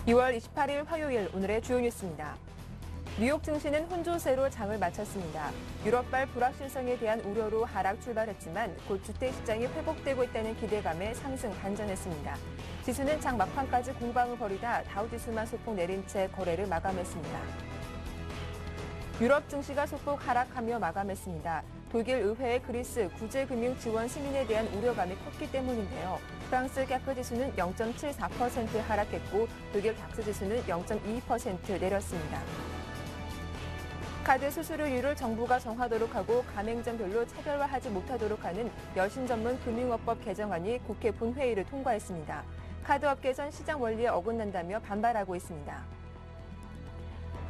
2월 28일 화요일 오늘의 주요 뉴스입니다. 뉴욕 증시는 혼조세로 장을 마쳤습니다. 유럽발 불확실성에 대한 우려로 하락 출발했지만 곧 주택시장이 회복되고 있다는 기대감에 상승 반전했습니다. 지수는 장 막판까지 공방을 벌이다 다우지수만 소폭 내린 채 거래를 마감했습니다. 유럽 증시가 소폭 하락하며 마감했습니다. 독일 의회의 그리스 구제금융 지원 승인에 대한 우려감이 컸기 때문인데요. 프랑스 캐크 지수는 0.74% 하락했고 독일 닥스 지수는 0.22% 내렸습니다. 카드 수수료율을 정부가 정하도록 하고 가맹점별로 차별화하지 못하도록 하는 여신 전문 금융업법 개정안이 국회 본회의를 통과했습니다. 카드업계선 시장 원리에 어긋난다며 반발하고 있습니다.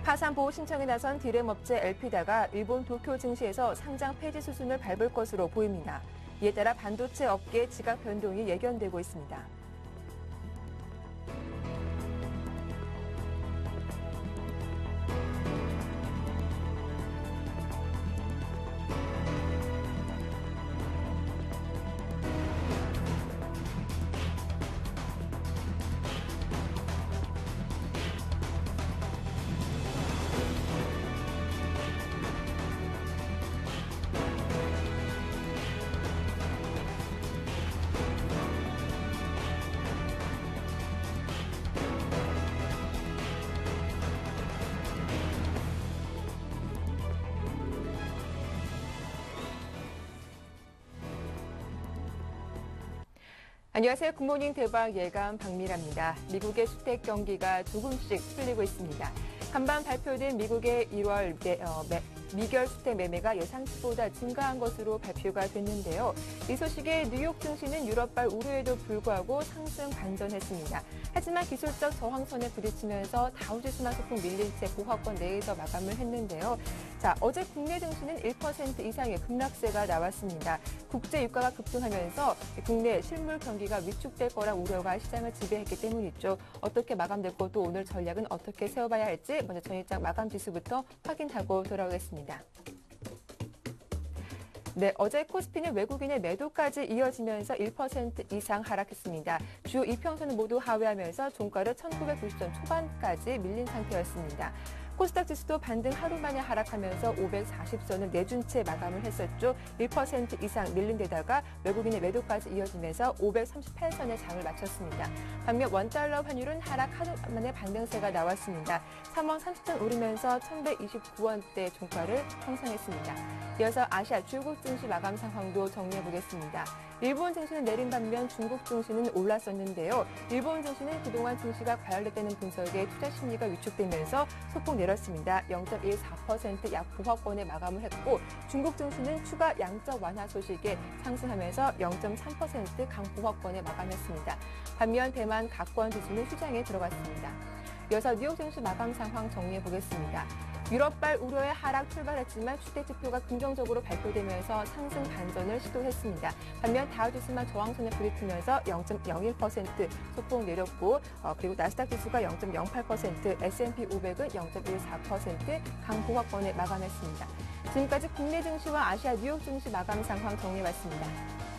파산 보호 신청에 나선 디램업체 엘피다가 일본 도쿄 증시에서 상장 폐지 수순을 밟을 것으로 보입니다. 이에 따라 반도체 업계 지각 변동이 예견되고 있습니다. 안녕하세요. 굿모닝 대박 예감 박미라입니다. 미국의 주택 경기가 조금씩 풀리고 있습니다. 간밤 발표된 미국의 1월 미결 주택 매매가 예상치보다 증가한 것으로 발표가 됐는데요. 이 소식에 뉴욕 증시는 유럽발 우려에도 불구하고 상승 반전했습니다. 하지만 기술적 저항선에 부딪히면서 다우지수만 소폭 밀린 채 보합권 내에서 마감을 했는데요. 자, 어제 국내 증시는 1% 이상의 급락세가 나왔습니다. 국제 유가가 급등하면서 국내 실물 경기가 위축될 거란 우려가 시장을 지배했기 때문이죠. 어떻게 마감됐고 또 오늘 전략은 어떻게 세워봐야 할지 먼저 전일장 마감 지수부터 확인하고 돌아오겠습니다. 네, 어제 코스피는 외국인의 매도까지 이어지면서 1% 이상 하락했습니다. 주요 이평선은 모두 하회하면서 종가를 1990선 초반까지 밀린 상태였습니다. 코스닥 지수도 반등 하루 만에 하락하면서 540선을 내준 채 마감을 했었죠. 1% 이상 밀린 데다가 외국인의 매도까지 이어지면서 538선의 장을 마쳤습니다. 반면 원달러 환율은 하락 하루 만에 반등세가 나왔습니다. 3원 30선 오르면서 1129원대 종가를 형성했습니다. 이어서 아시아 주요국 증시 마감 상황도 정리해보겠습니다. 일본 증시는 내린 반면 중국 증시는 올랐었는데요. 일본 증시는 그동안 증시가 과열됐다는 분석에 투자 심리가 위축되면서 소폭 내렸습니다. 0.14% 약 보합권에 마감을 했고 중국 증시는 추가 양적 완화 소식에 상승하면서 0.3% 강보합권에 마감했습니다. 반면 대만 각권 지수는 휴장에 들어갔습니다. 이어서 뉴욕 증시 마감 상황 정리해보겠습니다. 유럽발 우려의 하락 출발했지만 주택지표가 긍정적으로 발표되면서 상승 반전을 시도했습니다. 반면 다우지수만 저항선에 부딪히면서 0.01% 소폭 내렸고 그리고 나스닥 지수가 0.08%, S&P 500은 0.14% 강보합권에 마감했습니다. 지금까지 국내 증시와 아시아 뉴욕 증시 마감 상황 정리해봤습니다.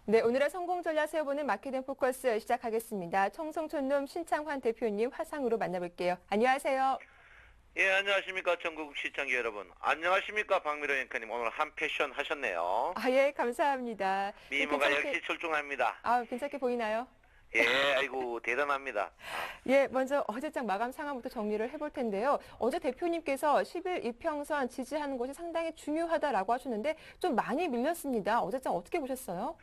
네, 오늘의 성공 전략 세워보는 마케팅 포커스 시작하겠습니다. 청송촌놈 신창환 대표님 화상으로 만나볼게요. 안녕하세요. 예, 안녕하십니까. 전국 시청자 여러분. 안녕하십니까. 박미로 앵커님. 오늘 한 패션 하셨네요. 예, 감사합니다. 미모가 역시 출중합니다. 괜찮게 보이나요? 예, 아이고, 대단합니다. 예, 먼저 어제장 마감 상황부터 정리를 해볼 텐데요. 어제 대표님께서 10일 이평선 지지하는 것이 상당히 중요하다라고 하셨는데 좀 많이 밀렸습니다. 어제장 어떻게 보셨어요?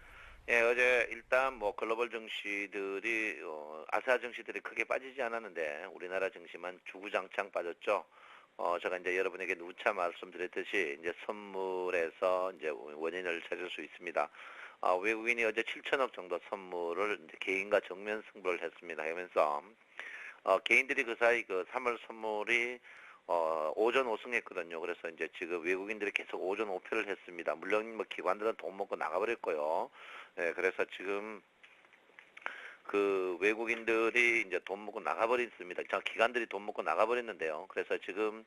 예, 어제 일단 뭐 글로벌 증시들이, 아시아 증시들이 크게 빠지지 않았는데 우리나라 증시만 주구장창 빠졌죠. 제가 이제 여러분에게 누차 말씀드렸듯이 이제 선물에서 이제 원인을 찾을 수 있습니다. 외국인이 어제 7천억 정도 선물을 이제 개인과 정면 승부를 했습니다. 하면서 개인들이 그 사이 그 3월 선물이 오전 5승했거든요. 그래서 이제 지금 외국인들이 계속 오전 5패를 했습니다. 물론 뭐 기관들은 돈 먹고 나가버렸고요. 예, 그래서 지금 그 외국인들이 이제 돈 먹고 나가버렸습니다. 기관들이 돈 먹고 나가버렸는데요. 그래서 지금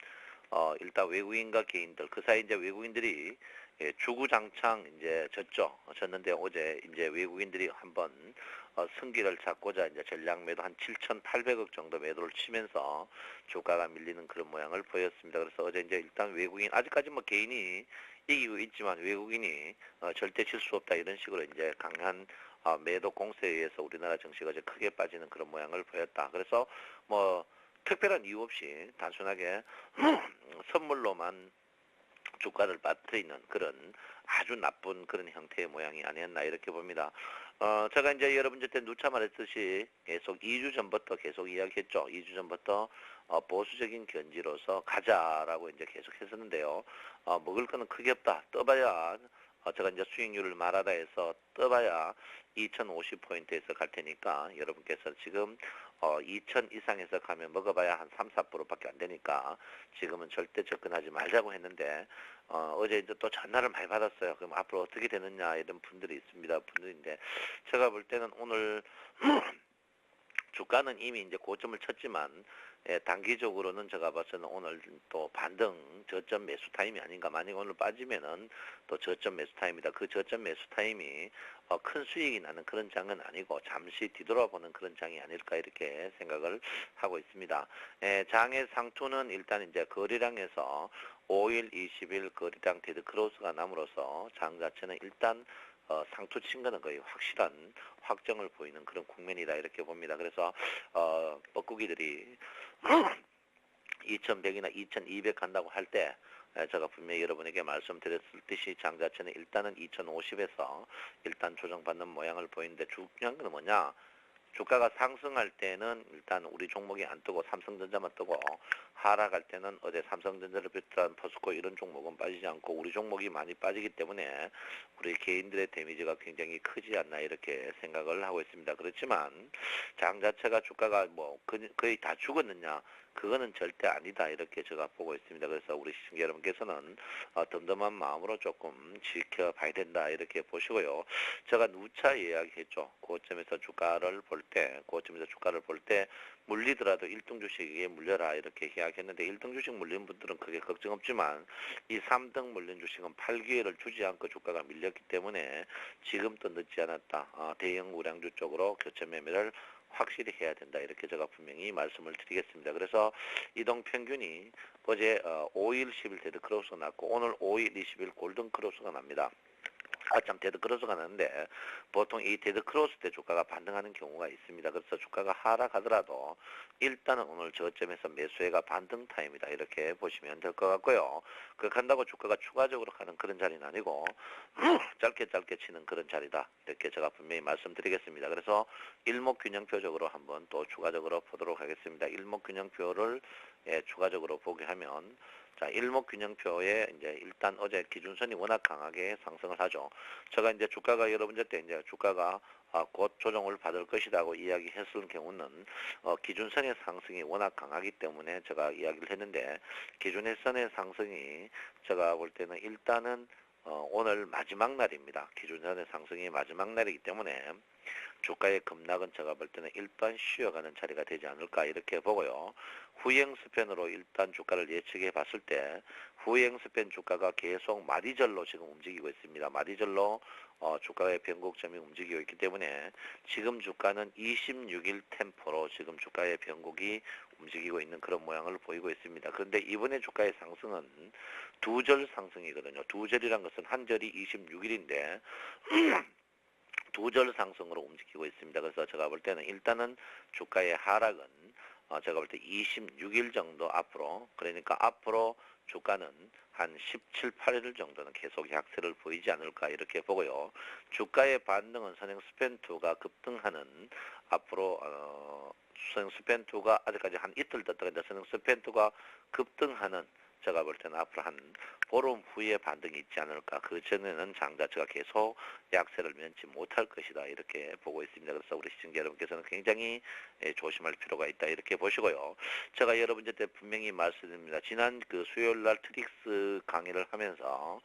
일단 외국인과 개인들 그 사이 이제 외국인들이 주구장창 이제 졌는데 어제 이제 외국인들이 한번 승기를 잡고자 이제 전량 매도 한 7,800억 정도 매도를 치면서 주가가 밀리는 그런 모양을 보였습니다. 그래서 어제 이제 일단 외국인 아직까지 뭐 개인이 이기고 있지만 외국인이 절대 질 수 없다 이런 식으로 이제 강한 매도 공세에 의해서 우리나라 증시가 이제 크게 빠지는 그런 모양을 보였다. 그래서 뭐 특별한 이유 없이 단순하게 선물로만 주가를 빠뜨리는 그런 아주 나쁜 그런 형태의 모양이 아니었나 이렇게 봅니다. 제가 이제 여러분들 때 누차 말했듯이 계속 2주 전부터 계속 이야기했죠. 2주 전부터 보수적인 견지로서 가자라고 이제 계속 했었는데요. 먹을 거는 크게 없다. 떠봐야 제가 이제 수익률을 말하다 해서 떠봐야 2050포인트에서 갈 테니까 여러분께서 지금 2000 이상에서 가면 먹어봐야 한 3, 4%밖에 안 되니까 지금은 절대 접근하지 말자고 했는데 어제 이제 또 전화를 많이 받았어요. 그럼 앞으로 어떻게 되느냐 이런 분들이 있습니다. 분들인데 제가 볼 때는 오늘 주가는 이미 이제 고점을 쳤지만 단기적으로는 제가 봐서는 오늘 또 반등 저점 매수 타임이 아닌가. 만약 오늘 빠지면은 또 저점 매수 타임이다. 그 저점 매수 타임이 큰 수익이 나는 그런 장은 아니고 잠시 뒤돌아보는 그런 장이 아닐까 이렇게 생각을 하고 있습니다. 장의 상투는 일단 이제 거래량에서 5일, 20일 거래량 데드 크로스가 남으로써 장 자체는 일단 상투 친 거는 거의 확실한 확정을 보이는 그런 국면이다 이렇게 봅니다. 그래서 뻐꾸기들이 2100이나 2200 간다고 할 때 제가 분명히 여러분에게 말씀드렸듯이 장 자체는 일단은 2050에서 일단 조정받는 모양을 보이는데 중요한 건 뭐냐? 주가가 상승할 때는 일단 우리 종목이 안 뜨고 삼성전자만 뜨고 하락할 때는 어제 삼성전자를 비롯한 포스코 이런 종목은 빠지지 않고 우리 종목이 많이 빠지기 때문에 우리 개인들의 데미지가 굉장히 크지 않나 이렇게 생각을 하고 있습니다. 그렇지만 장 자체가 주가가 뭐 거의 다 죽었느냐? 그거는 절대 아니다 이렇게 제가 보고 있습니다. 그래서 우리 시청자 여러분께서는 덤덤한 마음으로 조금 지켜봐야 된다 이렇게 보시고요. 제가 누차 이야기했죠. 고점에서 주가를 볼 때, 고점에서 주가를 볼 때 물리더라도 1등 주식에 물려라 이렇게 이야기했는데 1등 주식 물린 분들은 크게 걱정 없지만 이 3등 물린 주식은 8기회를 주지 않고 주가가 밀렸기 때문에 지금도 늦지 않았다. 대형 우량주 쪽으로 교체 매매를 확실히 해야 된다 이렇게 제가 분명히 말씀을 드리겠습니다. 그래서 이동 평균이 어제 5일 10일 데드 크로스가 났고 오늘 5일 20일 골든 크로스가 납니다. 아참 데드 크로스가 나는데 보통 이 데드 크로스 때 주가가 반등하는 경우가 있습니다. 그래서 주가가 하락하더라도 일단은 오늘 저점에서 매수해가 반등 타임이다 이렇게 보시면 될 것 같고요. 그렇게 한다고 주가가 추가적으로 가는 그런 자리는 아니고 짧게 치는 그런 자리다 이렇게 제가 분명히 말씀드리겠습니다. 그래서 일목균형표적으로 한번 또 추가적으로 보도록 하겠습니다. 일목균형표를 추가적으로 보게 하면 자, 일목균형표에 이제 일단 어제 기준선이 워낙 강하게 상승을 하죠. 제가 이제 주가가 여러분들 때 이제 주가가 곧 조정을 받을 것이라고 이야기했을 경우는 기준선의 상승이 워낙 강하기 때문에 제가 이야기를 했는데 기준선의 상승이 제가 볼 때는 일단은 오늘 마지막 날입니다. 기준선의 상승이 마지막 날이기 때문에 주가의 급락은 제가 볼 때는 일단 쉬어가는 자리가 되지 않을까 이렇게 보고요. 후행 스팬으로 일단 주가를 예측해 봤을 때 후행 스팬 주가가 계속 마디절로 지금 움직이고 있습니다. 마디절로 주가의 변곡점이 움직이고 있기 때문에 지금 주가는 26일 템포로 지금 주가의 변곡이 움직이고 있는 그런 모양을 보이고 있습니다. 그런데 이번에 주가의 상승은 두 절 상승이거든요. 두 절이란 것은 한 절이 26일인데 두 절 상승으로 움직이고 있습니다. 그래서 제가 볼 때는 일단은 주가의 하락은 제가 볼 때 26일 정도 앞으로 그러니까 앞으로 주가는 한 17, 8일 정도는 계속 약세를 보이지 않을까 이렇게 보고요. 주가의 반등은 선행 스팬2가 급등하는 앞으로 선행 스팬2가 아직까지 한 이틀 떴다가 이제 선행 스팬2가 급등하는 제가 볼 때는 앞으로 한 보름 후에 반등이 있지 않을까. 그 전에는 장 자체가 계속 약세를 면치 못할 것이다. 이렇게 보고 있습니다. 그래서 우리 시청자 여러분께서는 굉장히 조심할 필요가 있다. 이렇게 보시고요. 제가 여러분들한테 분명히 말씀드립니다. 지난 그 수요일 날 트릭스 강의를 하면서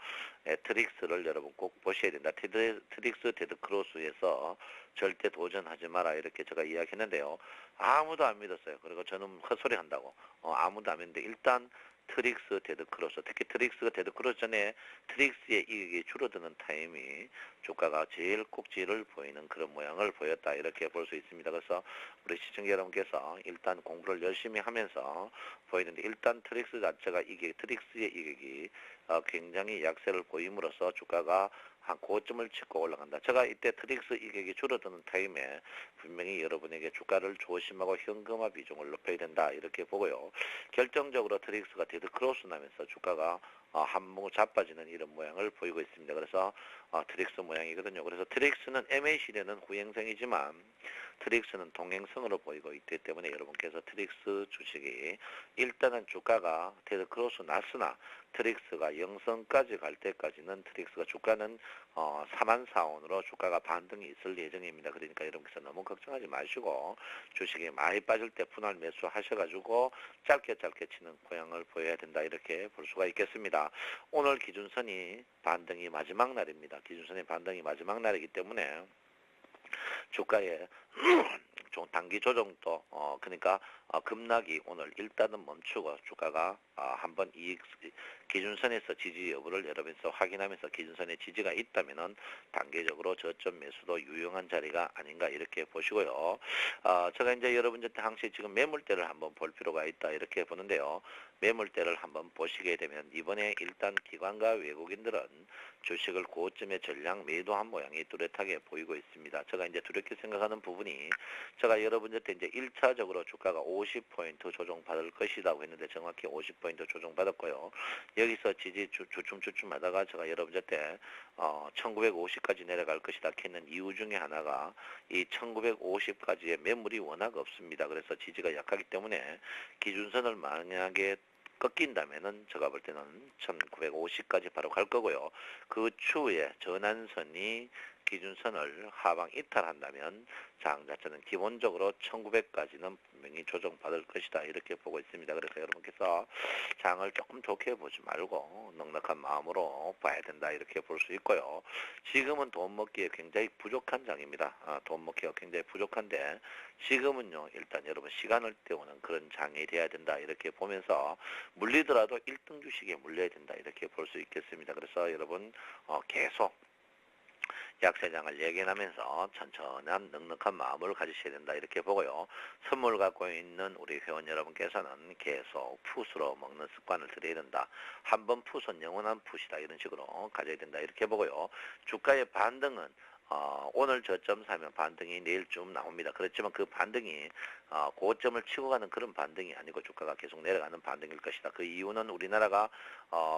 트릭스를 여러분 꼭 보셔야 된다. 트릭스 데드 크로스에서 절대 도전하지 마라. 이렇게 제가 이야기했는데요. 아무도 안 믿었어요. 그리고 저는 헛소리 한다고. 아무도 안 믿는데 일단 트릭스, 데드크로스, 특히 트릭스가 데드크로스 전에 트릭스의 이익이 줄어드는 타임이 주가가 제일 꼭지를 보이는 그런 모양을 보였다 이렇게 볼 수 있습니다. 그래서 우리 시청자 여러분께서 일단 공부를 열심히 하면서 보이는데 일단 트릭스 자체가 트릭스의 이익이 굉장히 약세를 보임으로써 주가가 한 고점을 찍고 올라간다. 제가 이때 트릭스 이익이 줄어드는 타임에 분명히 여러분에게 주가를 조심하고 현금화 비중을 높여야 된다 이렇게 보고요. 결정적으로 트릭스가 데드크로스 나면서 주가가 한몫 자빠지는 이런 모양을 보이고 있습니다. 그래서 트릭스 모양이거든요. 그래서 트릭스는 MACD는 후행성이지만 트릭스는 동행성으로 보이고 있기 때문에 여러분께서 트릭스 주식이 일단은 주가가 데드크로스 났으나 트릭스가 영성까지 갈 때까지는 트릭스가 주가는 44원으로 주가가 반등이 있을 예정입니다. 그러니까 여러분께서 너무 걱정하지 마시고 주식이 많이 빠질 때 분할 매수 하셔가지고 짧게 치는 모양을 보여야 된다 이렇게 볼 수가 있겠습니다. 오늘 기준선이 반등이 마지막 날입니다. 기준선이 반등이 마지막 날이기 때문에 주가에 좀 단기 조정도 그러니까 급락이 오늘 일단은 멈추고 주가가 한번 기준선에서 지지 여부를 여러분께서 확인하면서 기준선에 지지가 있다면은 단계적으로 저점 매수도 유용한 자리가 아닌가 이렇게 보시고요. 제가 이제 여러분한테 항상 지금 매물대를 한번 볼 필요가 있다 이렇게 보는데요. 매물대를 한번 보시게 되면 이번에 일단 기관과 외국인들은 주식을 고점에 전량 매도한 모양이 뚜렷하게 보이고 있습니다. 제가 이제 두렵게 생각하는 부분이 제가 여러분한테 이제 1차적으로 주가가 50포인트 조정받을 것이라고 했는데 정확히 50포인트 조정받았고요. 여기서 지지 주춤 하다가 제가 여러분한테 1950까지 내려갈 것이다 했는 이유 중에 하나가 이 1950까지의 매물이 워낙 없습니다. 그래서 지지가 약하기 때문에 기준선을 만약에 꺾인다면은 제가 볼 때는 1950까지 바로 갈 거고요. 그 추후에 전환선이 기준선을 하방 이탈한다면 장 자체는 기본적으로 1900까지는 분명히 조정받을 것이다 이렇게 보고 있습니다. 그래서 여러분께서 장을 조금 좋게 보지 말고 넉넉한 마음으로 봐야 된다 이렇게 볼 수 있고요. 지금은 돈 먹기에 굉장히 부족한 장입니다. 돈 먹기가 굉장히 부족한데 지금은요 일단 여러분 시간을 때우는 그런 장이 돼야 된다 이렇게 보면서 물리더라도 1등 주식에 물려야 된다 이렇게 볼 수 있겠습니다. 그래서 여러분 계속 약세장을 예견하면서 천천한 넉넉한 마음을 가지셔야 된다 이렇게 보고요. 선물 갖고 있는 우리 회원 여러분께서는 계속 풋으로 먹는 습관을 들여야 된다. 한번 풋은 영원한 풋이다 이런 식으로 가져야 된다 이렇게 보고요. 주가의 반등은 오늘 저점 사면 반등이 내일쯤 나옵니다. 그렇지만 그 반등이 고점을 치고 가는 그런 반등이 아니고 주가가 계속 내려가는 반등일 것이다. 그 이유는 우리나라가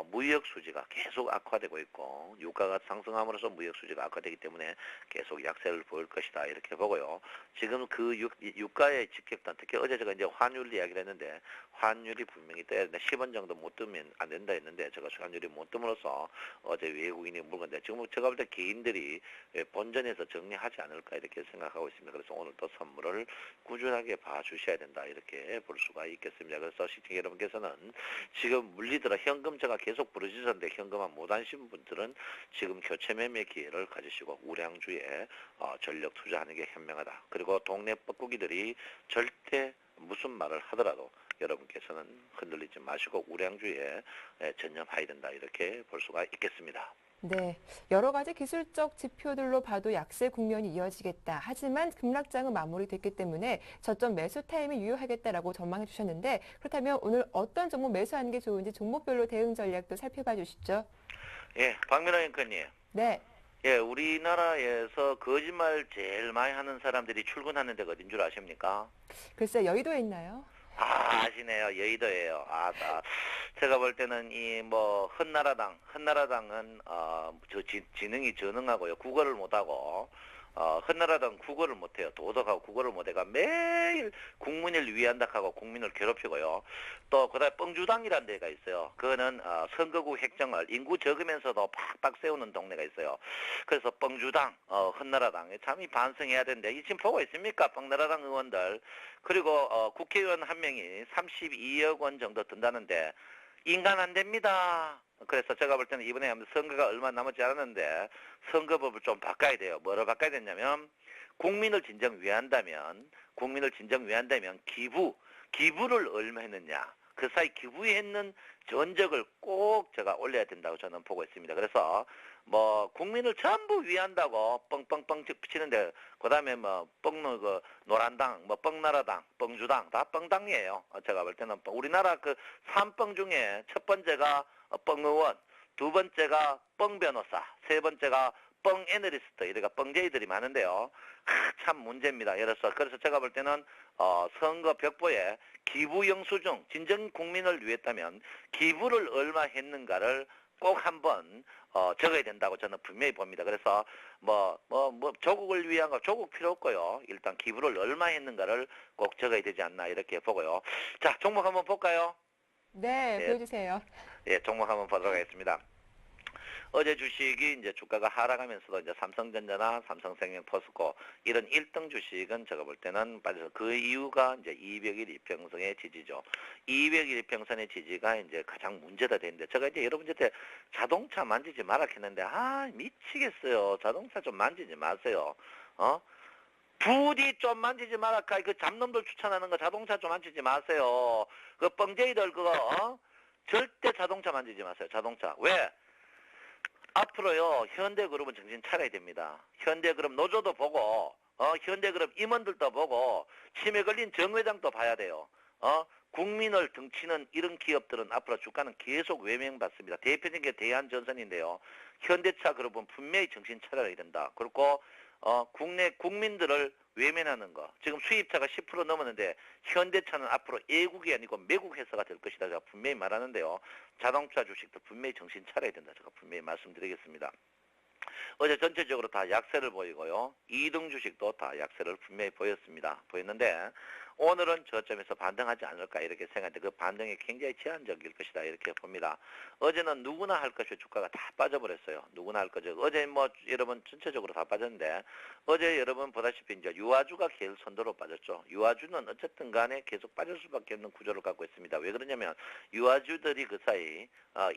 무역 수지가 계속 악화되고 있고 유가가 상승함으로써 무역 수지가 악화되기 때문에 계속 약세를 보일 것이다 이렇게 보고요. 지금 그 유가의 직격탄 특히 어제 제가 이제 환율 이야기를 했는데 환율이 분명히 떠야 된다. 10원 정도 못 뜨면 안 된다 했는데 제가 환율이 못 뜸으로써 어제 외국인이 물건데 지금 제가 볼 때 개인들이 본전에서 정리하지 않을까 이렇게 생각하고 있습니다. 그래서 오늘 또 선물을 꾸준하게 봐주셔야 된다 이렇게 볼 수가 있겠습니다. 그래서 시청자 여러분께서는 지금 물리더라 현금제가 계속 부르짖었는데 현금화 못하신 분들은 지금 교체 매매 기회를 가지시고 우량주에 전력 투자하는 게 현명하다. 그리고 동네 뻐꾸기들이 절대 무슨 말을 하더라도 여러분께서는 흔들리지 마시고 우량주에 전념해야 된다 이렇게 볼 수가 있겠습니다. 네, 여러 가지 기술적 지표들로 봐도 약세 국면이 이어지겠다. 하지만 급락장은 마무리됐기 때문에 저점 매수 타임이 유효하겠다라고 전망해 주셨는데 그렇다면 오늘 어떤 종목 매수하는 게 좋은지 종목별로 대응 전략도 살펴봐 주시죠. 예, 박민호 앵커님. 네, 예, 우리나라에서 거짓말 제일 많이 하는 사람들이 출근하는 데가 어딘 줄 아십니까? 글쎄 여의도에 있나요? 아시네요. 여의도예요. 제가 볼 때는 한나라당은 지능이 전능하고요. 국어를 못하고 한나라당 국어를 못해요. 도덕하고 국어를 못해가 매일 국민을 위한다 하고 국민을 괴롭히고요. 또 그다음에 뻥주당이라는 데가 있어요. 그거는 선거구 획정을 인구 적으면서도 팍팍 세우는 동네가 있어요. 그래서 뻥주당, 한나라당 참이 반성해야 되는데 이 지금 보고 있습니까? 뻥나라당 의원들 그리고 국회의원 한 명이 32억 원 정도 든다는데 인간 안 됩니다. 그래서 제가 볼 때는 이번에 선거가 얼마 남았지 않았는데 선거법을 좀 바꿔야 돼요. 뭐를 바꿔야 되냐면 국민을 진정 위한다면 기부를 얼마 했느냐. 그 사이 기부했는 전적을 꼭 제가 올려야 된다고 저는 보고 있습니다. 그래서 뭐 국민을 전부 위한다고 뻥뻥뻥 치는데 그다음에 뭐 뻥 그 노란당, 뭐 뻥나라당, 뻥주당 다 뻥당이에요. 제가 볼 때는 우리나라 그 삼뻥 중에 첫 번째가 뻥의원, 두 번째가 뻥변호사, 세 번째가 뻥 애널리스트, 이래가 뻥제이들이 많은데요. 참 문제입니다. 그래서 제가 볼 때는 선거 벽보에 기부 영수증, 진정 국민을 위했다면 기부를 얼마 했는가를 꼭 한번 적어야 된다고 저는 분명히 봅니다. 그래서 뭐 조국을 위한 거 조국 필요 없고요. 일단 기부를 얼마 했는가를 꼭 적어야 되지 않나 이렇게 보고요. 자, 종목 한번 볼까요? 네, 예, 보여주세요. 예, 종목 한번 보도록 하겠습니다. 어제 주식이 이제 주가가 하락하면서도 이제 삼성전자나 삼성생명, 포스코 이런 1등 주식은 제가 볼 때는 빠져서 그 이유가 이제 200일 이평선의 지지죠. 200일 이평선의 지지가 이제 가장 문제가 되는데 제가 이제 여러분한테 자동차 만지지 마라 했는데 미치겠어요. 자동차 좀 만지지 마세요. 부디 좀 만지지 마라. 그 잡놈들 추천하는 거 자동차 좀 만지지 마세요. 그 뻥쟁이들 그거 절대 자동차 만지지 마세요. 자동차. 왜? 앞으로요, 현대그룹은 정신 차려야 됩니다. 현대그룹 노조도 보고, 현대그룹 임원들도 보고, 치매 걸린 정회장도 봐야 돼요. 국민을 등치는 이런 기업들은 앞으로 주가는 계속 외면받습니다. 대표적인 게 대한전선인데요. 현대차 그룹은 분명히 정신 차려야 된다. 그리고, 국내 국민들을 외면하는 거. 지금 수입차가 10% 넘었는데 현대차는 앞으로 애국이 아니고 매국 회사가 될 것이다. 제가 분명히 말하는데요. 자동차 주식도 분명히 정신 차려야 된다. 제가 분명히 말씀드리겠습니다. 어제 전체적으로 다 약세를 보이고요. 2등 주식도 다 약세를 분명히 보였는데 오늘은 저점에서 반등하지 않을까 이렇게 생각하는데 그 반등이 굉장히 제한적일 것이다 이렇게 봅니다. 어제는 누구나 할 것이 주가가 다 빠져버렸어요. 누구나 할 거죠. 어제 뭐 여러분 전체적으로 다 빠졌는데 어제 여러분 보다시피 이제 유아주가 계속 선도로 빠졌죠. 유아주는 어쨌든 간에 계속 빠질 수밖에 없는 구조를 갖고 있습니다. 왜 그러냐면 유아주들이 그 사이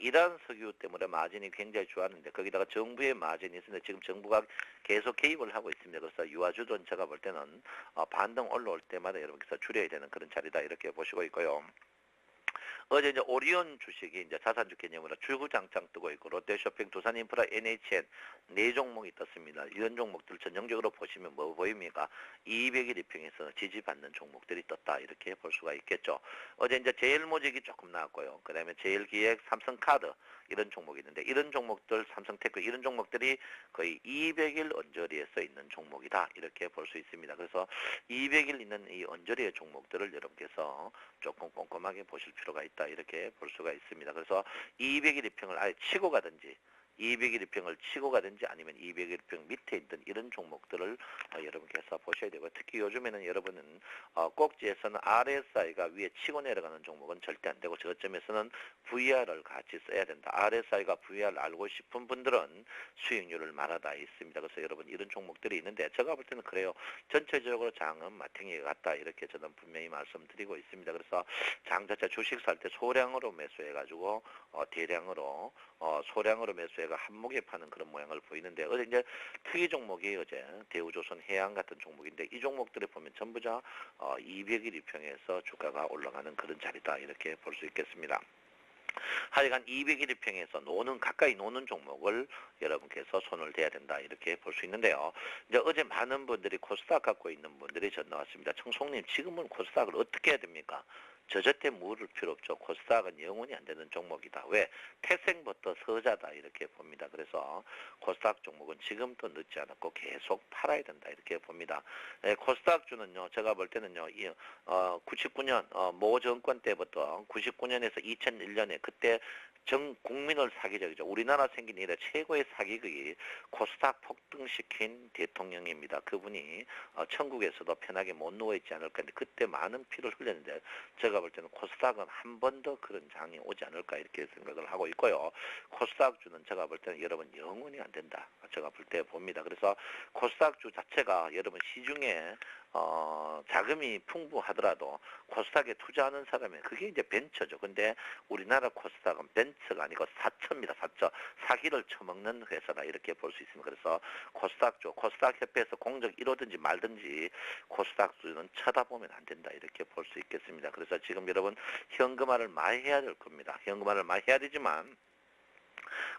이란 석유 때문에 마진이 굉장히 좋았는데 거기다가 정부의 마진이 있는데 지금 정부가 계속 개입을 하고 있습니다. 그래서 유아주는 제가 볼 때는 반등 올라올 때마다 여러분께서 줄여야 되는 그런 자리다 이렇게 보시고 있고요. 어제 이제 오리온 주식이 이제 자산주 개념으로 주구장창 뜨고 있고 롯데쇼핑, 두산인프라, NHN 네 종목이 떴습니다. 이런 종목들 전형적으로 보시면 뭐 보입니까? 200일 이평에서 지지받는 종목들이 떴다 이렇게 볼 수가 있겠죠. 어제 이제 제일모직이 조금 나왔고요. 그다음에 제일기획, 삼성카드 이런 종목이 있는데 이런 종목들, 삼성테크 이런 종목들이 거의 200일 언저리에 서 있는 종목이다 이렇게 볼 수 있습니다. 그래서 200일 있는 이 언저리의 종목들을 여러분께서 조금 꼼꼼하게 보실 필요가 있다 이렇게 볼 수가 있습니다. 그래서 200일 이평을 아예 치고 가든지 200일 이평을 치고 가든지 아니면 200일 이평 밑에 있던 이런 종목들을 여러분께서 보셔야 되고 특히 요즘에는 여러분은 꼭지에서는 RSI가 위에 치고 내려가는 종목은 절대 안 되고 저점에서는 VR을 같이 써야 된다. RSI가 VR을 알고 싶은 분들은 수익률을 말하다 있습니다. 그래서 여러분 이런 종목들이 있는데 제가 볼 때는 그래요. 전체적으로 장은 마탱이가 같다 이렇게 저는 분명히 말씀드리고 있습니다. 그래서 장 자체 주식 살 때 소량으로 매수해가지고 대량으로 소량으로 매수해가 한목에 파는 그런 모양을 보이는데 어제 이제 특이 종목이 어제 대우조선 해양 같은 종목인데 이 종목들을 보면 전부 다 200일 이평에서 주가가 올라가는 그런 자리다 이렇게 볼 수 있겠습니다. 하여간 200일 이평에서 가까이 노는 종목을 여러분께서 손을 대야 된다 이렇게 볼 수 있는데요. 이제 어제 많은 분들이 코스닥 갖고 있는 분들이 전 나왔습니다. 청송님 지금은 코스닥을 어떻게 해야 됩니까? 저저때 물을 필요 없죠. 코스닥은 영원히 안 되는 종목이다. 왜? 태생부터 서자다 이렇게 봅니다. 그래서 코스닥 종목은 지금도 늦지 않았고 계속 팔아야 된다 이렇게 봅니다. 코스닥주는요. 제가 볼 때는요. 99년 모 정권 때부터 99년에서 2001년에 그때 전 국민을 사기적이죠. 우리나라 생긴 이래 최고의 사기극이 코스닥 폭등시킨 대통령입니다. 그분이 천국에서도 편하게 못 누워있지 않을까 했는데 그때 많은 피를 흘렸는데 제가 볼 때는 코스닥은 한 번 더 그런 장이 오지 않을까 이렇게 생각을 하고 있고요. 코스닥주는 제가 볼 때는 여러분 영원히 안 된다. 제가 볼 때 봅니다. 그래서 코스닥주 자체가 여러분 시중에 자금이 풍부하더라도 코스닥에 투자하는 사람은 그게 이제 벤처죠. 근데 우리나라 코스닥은 벤처가 아니고 사처입니다. 사처. 사기를 처먹는 회사다 이렇게 볼 수 있습니다. 그래서 코스닥 협회에서 공적 1호든지 말든지 코스닥 주는 쳐다보면 안 된다 이렇게 볼 수 있겠습니다. 그래서 지금 여러분 현금화를 많이 해야 될 겁니다. 현금화를 많이 해야 되지만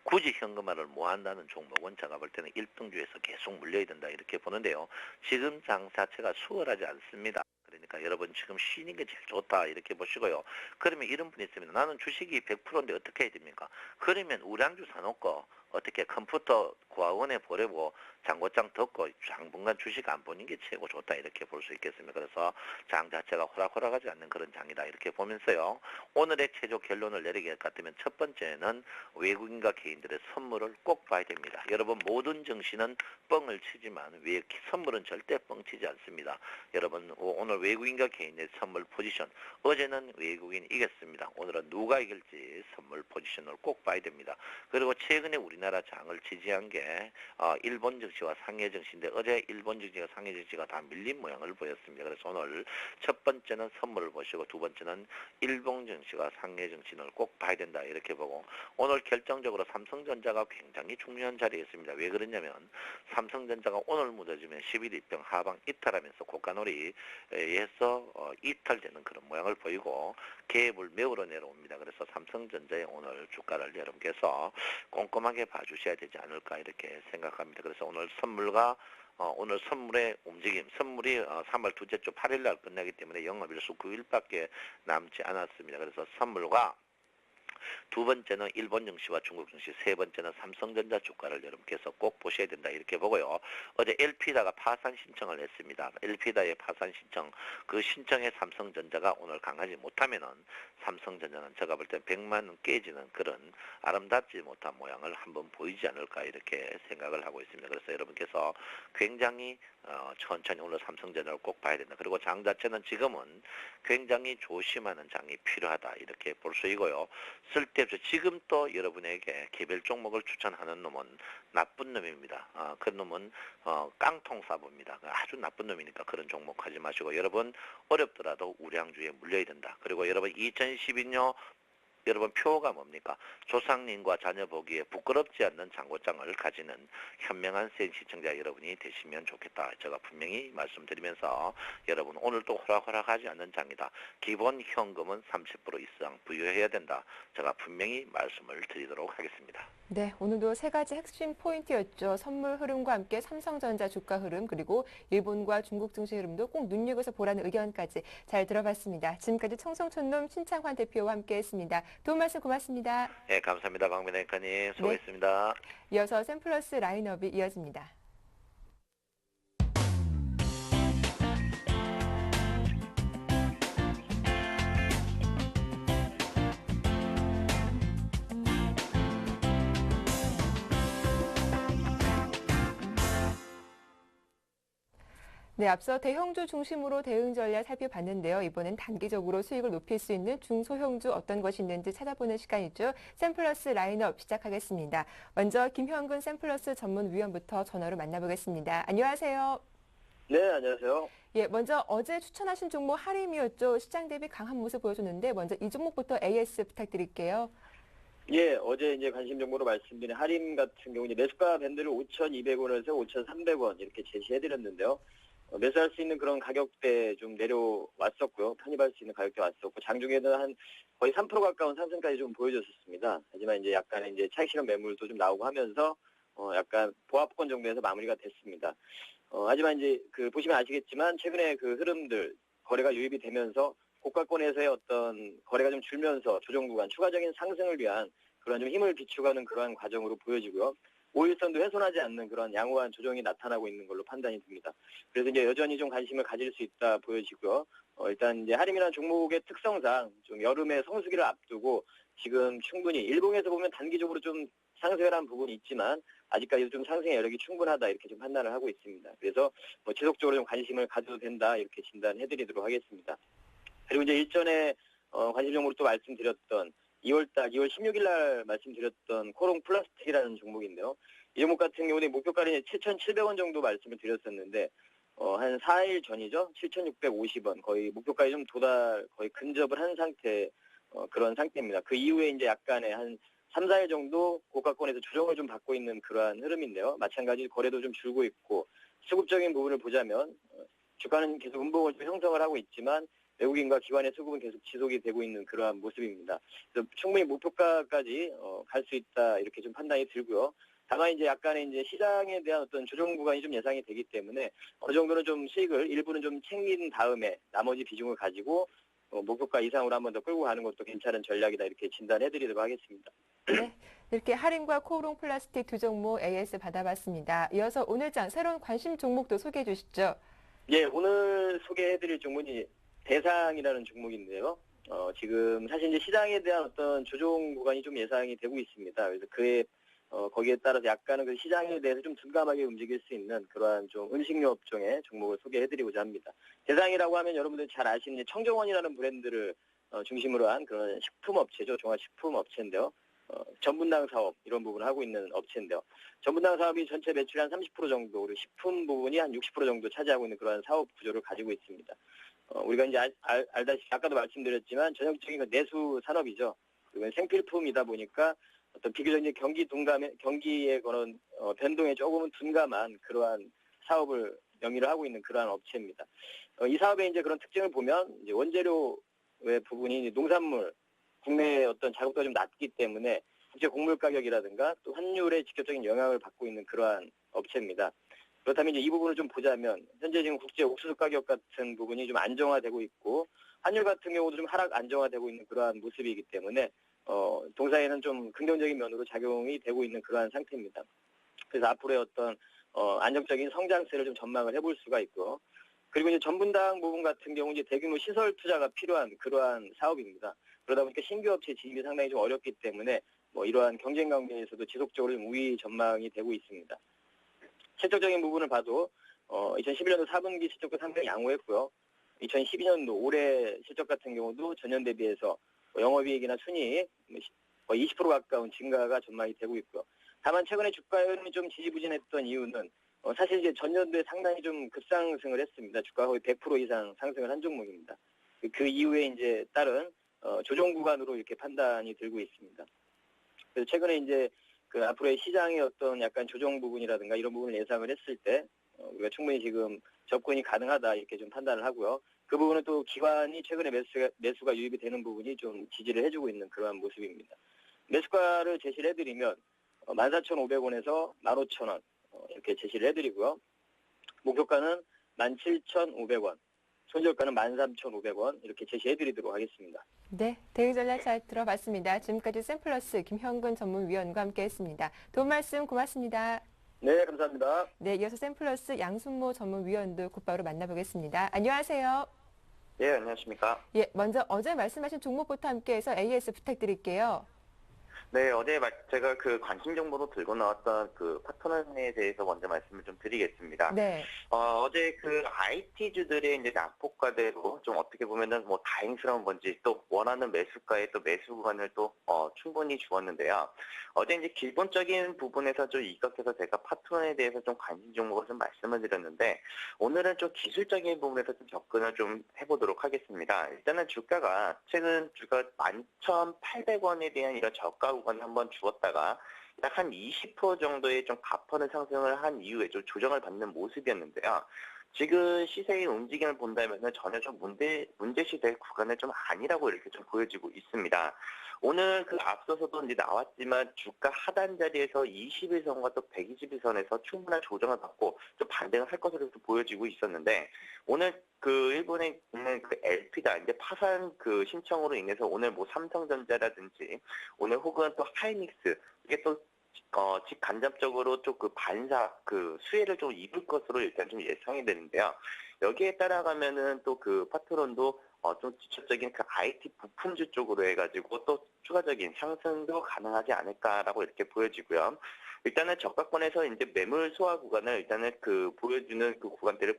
굳이 현금화를 못 한다는 종목은 제가 볼 때는 1등주에서 계속 물려야 된다 이렇게 보는데요. 지금 장 자체가 수월하지 않습니다. 그러니까 여러분 지금 쉬는 게 제일 좋다 이렇게 보시고요. 그러면 이런 분이 있습니다. 나는 주식이 100%인데 어떻게 해야 됩니까? 그러면 우량주 사놓고 어떻게 컴퓨터 고아원에 보내고 장고장 덮고 당분간 주식 안 보는 게 최고 좋다 이렇게 볼 수 있겠습니다. 그래서 장 자체가 호락호락하지 않는 그런 장이다 이렇게 보면서요. 오늘의 최종 결론을 내리게 할 것 같으면 첫 번째는 외국인과 개인들의 선물을 꼭 봐야 됩니다. 여러분 모든 증시는 뻥을 치지만 선물은 절대 뻥치지 않습니다. 여러분 오늘 외국인과 개인의 선물 포지션 어제는 외국인이 이겼습니다. 오늘은 누가 이길지 선물 포지션을 꼭 봐야 됩니다. 그리고 최근에 우리나라 장을 지지한 게 일본 증시와 상해 증시인데 어제 일본 증시와 상해 증시가 다 밀린 모양을 보였습니다. 그래서 오늘 첫 번째는 선물을 보시고 두 번째는 일본 증시와 상해 증시를 꼭 봐야 된다 이렇게 보고 오늘 결정적으로 삼성전자가 굉장히 중요한 자리에 있습니다. 왜 그러냐면 삼성전자가 오늘 무너지면 11일평 하방 이탈하면서 고가놀이에서 이탈되는 그런 모양을 보이고 갭을 메우러 내려옵니다. 그래서 삼성전자의 오늘 주가를 여러분께서 꼼꼼하게 봐주셔야 되지 않을까 이렇게 생각합니다. 그래서 오늘 오늘 선물의 움직임, 선물이 3월 둘째 주 8일 날 끝나기 때문에 영업일수 9일밖에 남지 않았습니다. 그래서 선물과 두 번째는 일본 증시와 중국 증시, 세 번째는 삼성전자 주가를 여러분께서 꼭 보셔야 된다 이렇게 보고요. 어제 엘피다가 파산 신청을 했습니다. 엘피다의 파산 신청, 그 신청에 삼성전자가 오늘 강하지 못하면은 삼성전자는 제가 볼 때 100만 원 깨지는 그런 아름답지 못한 모양을 한번 보이지 않을까 이렇게 생각을 하고 있습니다. 그래서 여러분께서 굉장히 천천히 오늘 삼성전자를 꼭 봐야 된다. 그리고 장 자체는 지금은 굉장히 조심하는 장이 필요하다 이렇게 볼 수 있고요. 쓸데없이 지금 또 여러분에게 개별 종목을 추천하는 놈은 나쁜 놈입니다. 그 놈은 깡통사부입니다. 아주 나쁜 놈이니까 그런 종목 하지 마시고 여러분 어렵더라도 우량주에 물려야 된다. 그리고 여러분 2012년 여러분 표가 뭡니까? 조상님과 자녀 보기에 부끄럽지 않는 장고장을 가지는 현명한 센 시청자 여러분이 되시면 좋겠다. 제가 분명히 말씀드리면서 여러분 오늘도 호락호락하지 않는 장이다. 기본 현금은 30% 이상 부여해야 된다. 제가 분명히 말씀을 드리도록 하겠습니다. 네, 오늘도 세 가지 핵심 포인트였죠. 선물 흐름과 함께 삼성전자 주가 흐름, 그리고 일본과 중국 증시 흐름도 꼭 눈여겨서 보라는 의견까지 잘 들어봤습니다. 지금까지 청송촌놈 신창환 대표와 함께했습니다. 도움 말씀 고맙습니다. 네, 감사합니다. 박민혜 앵커님 수고했습니다. 네, 이어서 샘플러스 라인업이 이어집니다. 네, 앞서 대형주 중심으로 대응 전략 살펴봤는데요. 이번엔 단기적으로 수익을 높일 수 있는 중소형주 어떤 것이 있는지 찾아보는 시간이죠. 샘플러스 라인업 시작하겠습니다. 먼저 김형근 샘플러스 전문위원부터 전화로 만나보겠습니다. 안녕하세요. 네, 안녕하세요. 예, 먼저 어제 추천하신 종목 하림이었죠. 시장 대비 강한 모습 보여줬는데 먼저 이 종목부터 AS 부탁드릴게요. 예, 어제 이제 관심 정보로 말씀드린 하림 같은 경우 이제 매수가 밴드를 5,200원에서 5,300원 이렇게 제시해드렸는데요. 매수할 수 있는 그런 가격대 좀 내려왔었고요. 편입할 수 있는 가격대 왔었고, 장중에는 한 거의 3% 가까운 상승까지 좀 보여줬었습니다. 하지만 이제 약간의 이제 차익 실현 매물도 좀 나오고 하면서, 약간 보합권 정도에서 마무리가 됐습니다. 하지만 이제 보시면 아시겠지만, 최근에 그 흐름들, 거래가 유입이 되면서, 고가권에서의 어떤 거래가 좀 줄면서 조정 구간, 추가적인 상승을 위한 그런 좀 힘을 비추가는 그러한 과정으로 보여지고요. 5일선도 훼손하지 않는 그런 양호한 조정이 나타나고 있는 걸로 판단이 듭니다. 그래서 이제 여전히 좀 관심을 가질 수 있다 보여지고요. 일단 이제 하림이라는 종목의 특성상 좀 여름의 성수기를 앞두고 지금 충분히 일봉에서 보면 단기적으로 좀 상승을 한 부분이 있지만 아직까지도 좀 상승의 여력이 충분하다 이렇게 좀 판단을 하고 있습니다. 그래서 지속적으로 좀 관심을 가져도 된다 이렇게 진단해드리도록 하겠습니다. 그리고 이제 일전에 관심 종목으로 또 말씀드렸던 2월 16일 날 말씀드렸던 코롱 플라스틱이라는 종목인데요. 이 종목 같은 경우는 목표가는 7,700원 정도 말씀을 드렸었는데 한 4일 전이죠. 7,650원 거의 목표가에 좀 거의 근접을 한 상태 그런 상태입니다. 그 이후에 이제 약간의 한 3, 4일 정도 고가권에서 조정을 좀 받고 있는 그러한 흐름인데요. 마찬가지로 거래도 좀 줄고 있고 수급적인 부분을 보자면 주가는 계속 음봉을 좀 형성을 하고 있지만 외국인과 기관의 수급은 계속 지속이 되고 있는 그러한 모습입니다. 그래서 충분히 목표가까지 갈 수 있다 이렇게 좀 판단이 들고요. 다만 이제 약간의 이제 시장에 대한 어떤 조정 구간이 좀 예상이 되기 때문에 어느 정도는 좀 수익을 일부는 좀 챙긴 다음에 나머지 비중을 가지고 목표가 이상으로 한 번 더 끌고 가는 것도 괜찮은 전략이다 이렇게 진단해드리도록 하겠습니다. 네, 이렇게 할인과 코오롱 플라스틱 두 종목 AS 받아봤습니다. 이어서 오늘 장 새로운 관심 종목도 소개해 주시죠. 예, 오늘 소개해드릴 종목이 대상이라는 종목인데요. 지금 사실 이제 시장에 대한 어떤 조정 구간이 좀 예상이 되고 있습니다. 그래서 거기에 따라서 약간은 그 시장에 대해서 좀 둔감하게 움직일 수 있는 그러한 좀 음식료 업종의 종목을 소개해드리고자 합니다. 대상이라고 하면 여러분들 잘 아시는 청정원이라는 브랜드를 중심으로 한 그런 식품업체죠. 종합식품업체인데요. 전분당 사업 이런 부분을 하고 있는 업체인데요. 전분당 사업이 전체 매출의 한 30% 정도, 그리고 식품 부분이 한 60% 정도 차지하고 있는 그런 사업 구조를 가지고 있습니다. 우리가 이제 알다시피 아까도 말씀드렸지만 전형적인 그 내수 산업이죠. 그리고 생필품이다 보니까 어떤 비교적 이제 경기에 그런 변동에 조금은 둔감한 그러한 사업을 영위를 하고 있는 그러한 업체입니다. 이 사업의 이제 그런 특징을 보면 이제 원재료의 부분이 농산물 국내의 어떤 자국도가 좀 낮기 때문에 국제 곡물 가격이라든가 또 환율에 직접적인 영향을 받고 있는 그러한 업체입니다. 그렇다면 이제 이 부분을 좀 보자면 현재 지금 국제 옥수수 가격 같은 부분이 좀 안정화되고 있고 환율 같은 경우도 좀 하락 안정화되고 있는 그러한 모습이기 때문에 동사에는 좀 긍정적인 면으로 작용이 되고 있는 그러한 상태입니다. 그래서 앞으로의 어떤 안정적인 성장세를 좀 전망을 해볼 수가 있고 그리고 이제 전분당 부분 같은 경우 이제 대규모 시설 투자가 필요한 그러한 사업입니다. 그러다 보니까 신규 업체 진입이 상당히 좀 어렵기 때문에 이러한 경쟁 관계에서도 지속적으로 좀 우위 전망이 되고 있습니다. 실적적인 부분을 봐도 2011년도 4분기 실적도 상당히 양호했고요. 2012년도 올해 실적 같은 경우도 전년 대비해서 영업이익이나 순이익 거의 20% 가까운 증가가 전망이 되고 있고요. 다만 최근에 주가율이 좀 지지부진했던 이유는 사실 이제 전년도에 상당히 좀 급상승을 했습니다. 주가가 거의 100% 이상 상승을 한 종목입니다. 그 이후에 이제 따른 조정 구간으로 이렇게 판단이 들고 있습니다. 그래서 최근에 이제 그 앞으로의 시장의 어떤 약간 조정 부분이라든가 이런 부분을 예상을 했을 때 우리가 충분히 지금 접근이 가능하다 이렇게 좀 판단을 하고요. 그 부분은 또 기관이 최근에 매수가 유입이 되는 부분이 좀 지지를 해주고 있는 그러한 모습입니다. 매수가를 제시를 해드리면 14,500원에서 15,000원 이렇게 제시를 해드리고요. 목표가는 17,500원, 손절가는 13,500원 이렇게 제시해드리도록 하겠습니다. 네, 대응 전략 잘 들어봤습니다. 지금까지 샘플러스 김형근 전문위원과 함께했습니다. 도움 말씀 고맙습니다. 네, 감사합니다. 네, 이어서 샘플러스 양순모 전문위원도 곧바로 만나보겠습니다. 안녕하세요. 예, 안녕하십니까. 예, 먼저 어제 말씀하신 종목부터 함께해서 AS 부탁드릴게요. 네, 어제 제가 그 관심 정보로 들고 나왔던 그 파트너에 대해서 먼저 말씀을 좀 드리겠습니다. 네, 어제 그 IT주들의 이제 낙폭과대로 좀 어떻게 보면은 뭐 다행스러운 건지 또 원하는 매수가에 또 매수 구간을 또 충분히 주었는데요. 어제 이제 기본적인 부분에서 좀 이각해서 제가 파트너에 대해서 좀 관심 종목을 좀 말씀을 드렸는데 오늘은 좀 기술적인 부분에서 좀 접근을 좀 해보도록 하겠습니다. 일단은 주가가 최근 주가 11,800원에 대한 이런 저가 구간을 한번 주었다가 약 한 20% 정도의 좀 가파른 상승을 한 이후에 좀 조정을 받는 모습이었는데요. 지금 시세의 움직임을 본다면 전혀 좀 문제시될 구간은 좀 아니라고 이렇게 좀 보여지고 있습니다. 오늘 그 앞서서도 이제 나왔지만 주가 하단 자리에서 21선과 또 120일선에서 충분한 조정을 받고 좀 반등을 할 것으로 좀 보여지고 있었는데 오늘 그 일본에 있는 그 LP다 이제 파산 그 신청으로 인해서 오늘 뭐 삼성전자라든지 오늘 혹은 또 하이닉스 이게 또 직간접적으로 좀 그 반사 그 수혜를 좀 입을 것으로 일단 좀 예상이 되는데요. 여기에 따라가면은 또 그 파트론도 좀 직접적인 그 IT 부품주 쪽으로 해가지고 또 추가적인 상승도 가능하지 않을까라고 이렇게 보여지고요. 일단은 저가권에서 이제 매물 소화 구간을 일단은 그 보여주는 그 구간대를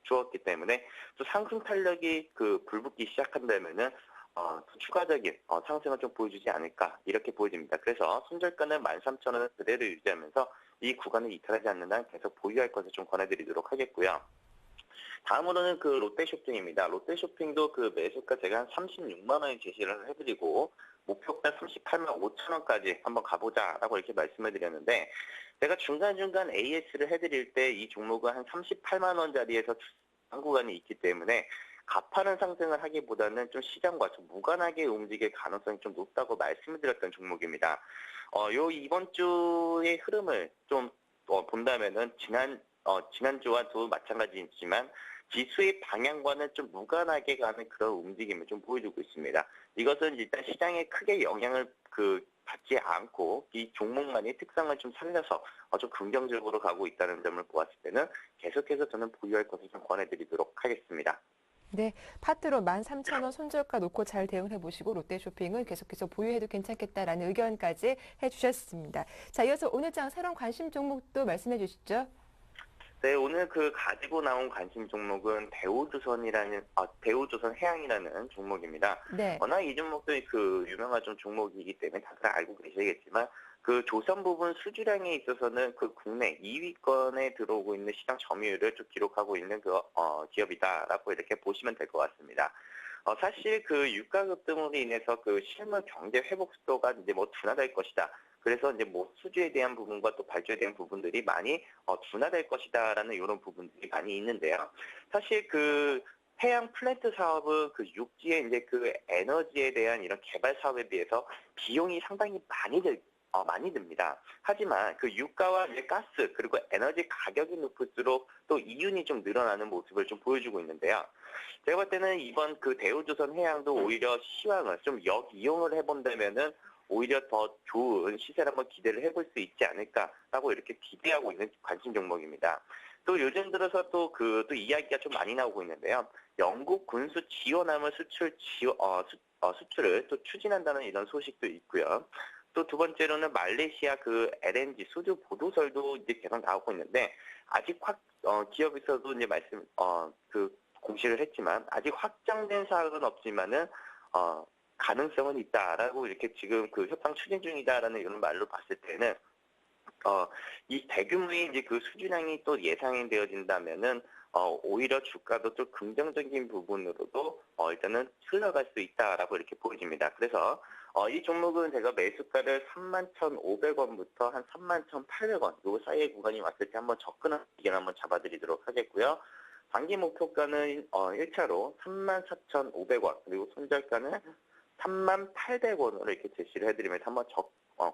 주었기 때문에 또 상승 탄력이 그 불붙기 시작한다면은 추가적인 상승을 좀 보여주지 않을까 이렇게 보여집니다. 그래서 손절가는 13,000원을 그대로 유지하면서 이 구간을 이탈하지 않는 한 계속 보유할 것을 좀 권해드리도록 하겠고요. 다음으로는 그 롯데쇼핑입니다. 롯데쇼핑도 그 매수가 제가 한 36만 원에 제시를 해드리고 목표가 38만 5천 원까지 한번 가보자라고 이렇게 말씀을 드렸는데 제가 중간중간 AS를 해드릴 때 이 종목은 한 38만 원짜리에서 한 구간이 있기 때문에 가파른 상승을 하기보다는 좀 시장과 좀 무관하게 움직일 가능성이 좀 높다고 말씀을 드렸던 종목입니다. 요 이번 주의 흐름을 좀 본다면은 지난주와도 마찬가지지만 지수의 방향과는 좀 무관하게 가는 그런 움직임을 좀 보여주고 있습니다. 이것은 일단 시장에 크게 영향을 받지 않고 이 종목만의 특성을 좀 살려서 좀 긍정적으로 가고 있다는 점을 보았을 때는 계속해서 저는 보유할 것을 좀 권해드리도록 하겠습니다. 네, 파트로 13,000원 손절가 놓고 잘 대응을 해보시고 롯데쇼핑은 계속해서 보유해도 괜찮겠다라는 의견까지 해주셨습니다. 자, 이어서 오늘 장 새로운 관심 종목도 말씀해 주시죠. 네, 오늘 가지고 나온 관심 종목은 대우조선 해양이라는 종목입니다. 네. 워낙 이 종목도 유명한 좀 종목이기 때문에 다들 알고 계시겠지만 조선 부분 수주량에 있어서는 국내 2위권에 들어오고 있는 시장 점유율을 좀 기록하고 있는 기업이다라고 이렇게 보시면 될 것 같습니다. 사실 유가 급등으로 인해서 실물 경제 회복 속도가 이제 둔화될 것이다. 그래서 이제 수주에 대한 부분과 또 발주에 대한 부분들이 많이 둔화될 것이다라는 이런 부분들이 많이 있는데요. 사실 해양 플랜트 사업은 육지의 이제 에너지에 대한 이런 개발 사업에 비해서 비용이 상당히 많이 듭니다. 하지만 유가와 이제 가스 그리고 에너지 가격이 높을수록 또 이윤이 좀 늘어나는 모습을 좀 보여주고 있는데요. 제가 볼 때는 이번 대우조선 해양도 오히려 시황을 좀 역이용을 해본다면은 오히려 더 좋은 시세를 한번 기대를 해볼 수 있지 않을까라고 이렇게 기대하고 있는 관심 종목입니다. 또 요즘 들어서 또 이야기가 좀 많이 나오고 있는데요. 영국 군수 지원함을 수출을 또 추진한다는 이런 소식도 있고요. 또 두 번째로는 말레이시아 LNG 수주 보도설도 이제 계속 나오고 있는데 아직 기업에서도 이제 공시를 했지만 아직 확정된 사항은 없지만은 가능성은 있다라고 이렇게 지금 협상 추진 중이다라는 이런 말로 봤을 때는 이 대규모의 이제 수주량이 또 예상이 되어진다면은 오히려 주가도 좀 긍정적인 부분으로도 일단은 흘러갈 수 있다라고 이렇게 보여집니다. 그래서 이 종목은 제가 매수가를 31,500원부터 한 31,800원 요 사이의 구간이 왔을 때 한번 접근하는 기간 한번 잡아드리도록 하겠고요. 단기 목표가는 1차로 34,500원 그리고 손절가는 38,000원으로 이렇게 제시를 해드리면서 한번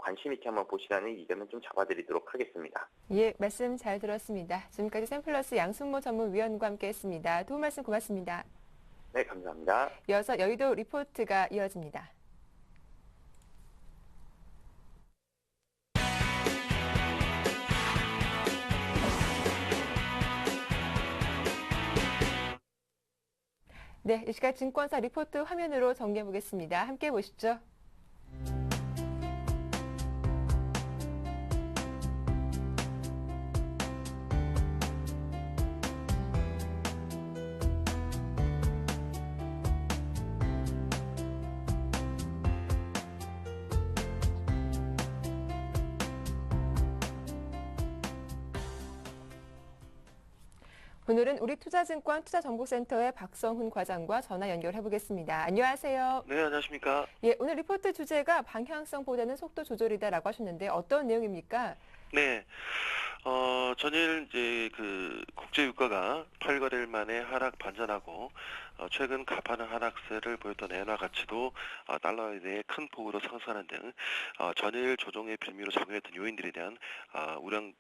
관심 있게 한번 보시라는 의견을 좀 잡아드리도록 하겠습니다. 예, 말씀 잘 들었습니다. 지금까지 샘플러스 양순모 전문위원과 함께했습니다. 도움 말씀 고맙습니다. 네, 감사합니다. 이어서 여의도 리포트가 이어집니다. 네, 이 시각 증권사 리포트 화면으로 정리해 보겠습니다. 함께 보시죠. 오늘은 우리투자증권 투자정보센터의 박성훈 과장과 전화 연결해 보겠습니다. 안녕하세요. 네, 안녕하십니까. 예, 오늘 리포트 주제가 방향성보다는 속도 조절이다라고 하셨는데 어떤 내용입니까? 네. 전일 이제 국제 유가가 8거래일 만에 하락 반전하고 최근 가파른 하락세를 보였던 엔화 가치도 달러에 대해 큰 폭으로 상승하는 등 전일 조정의 빌미로 작용했던 요인들에 대한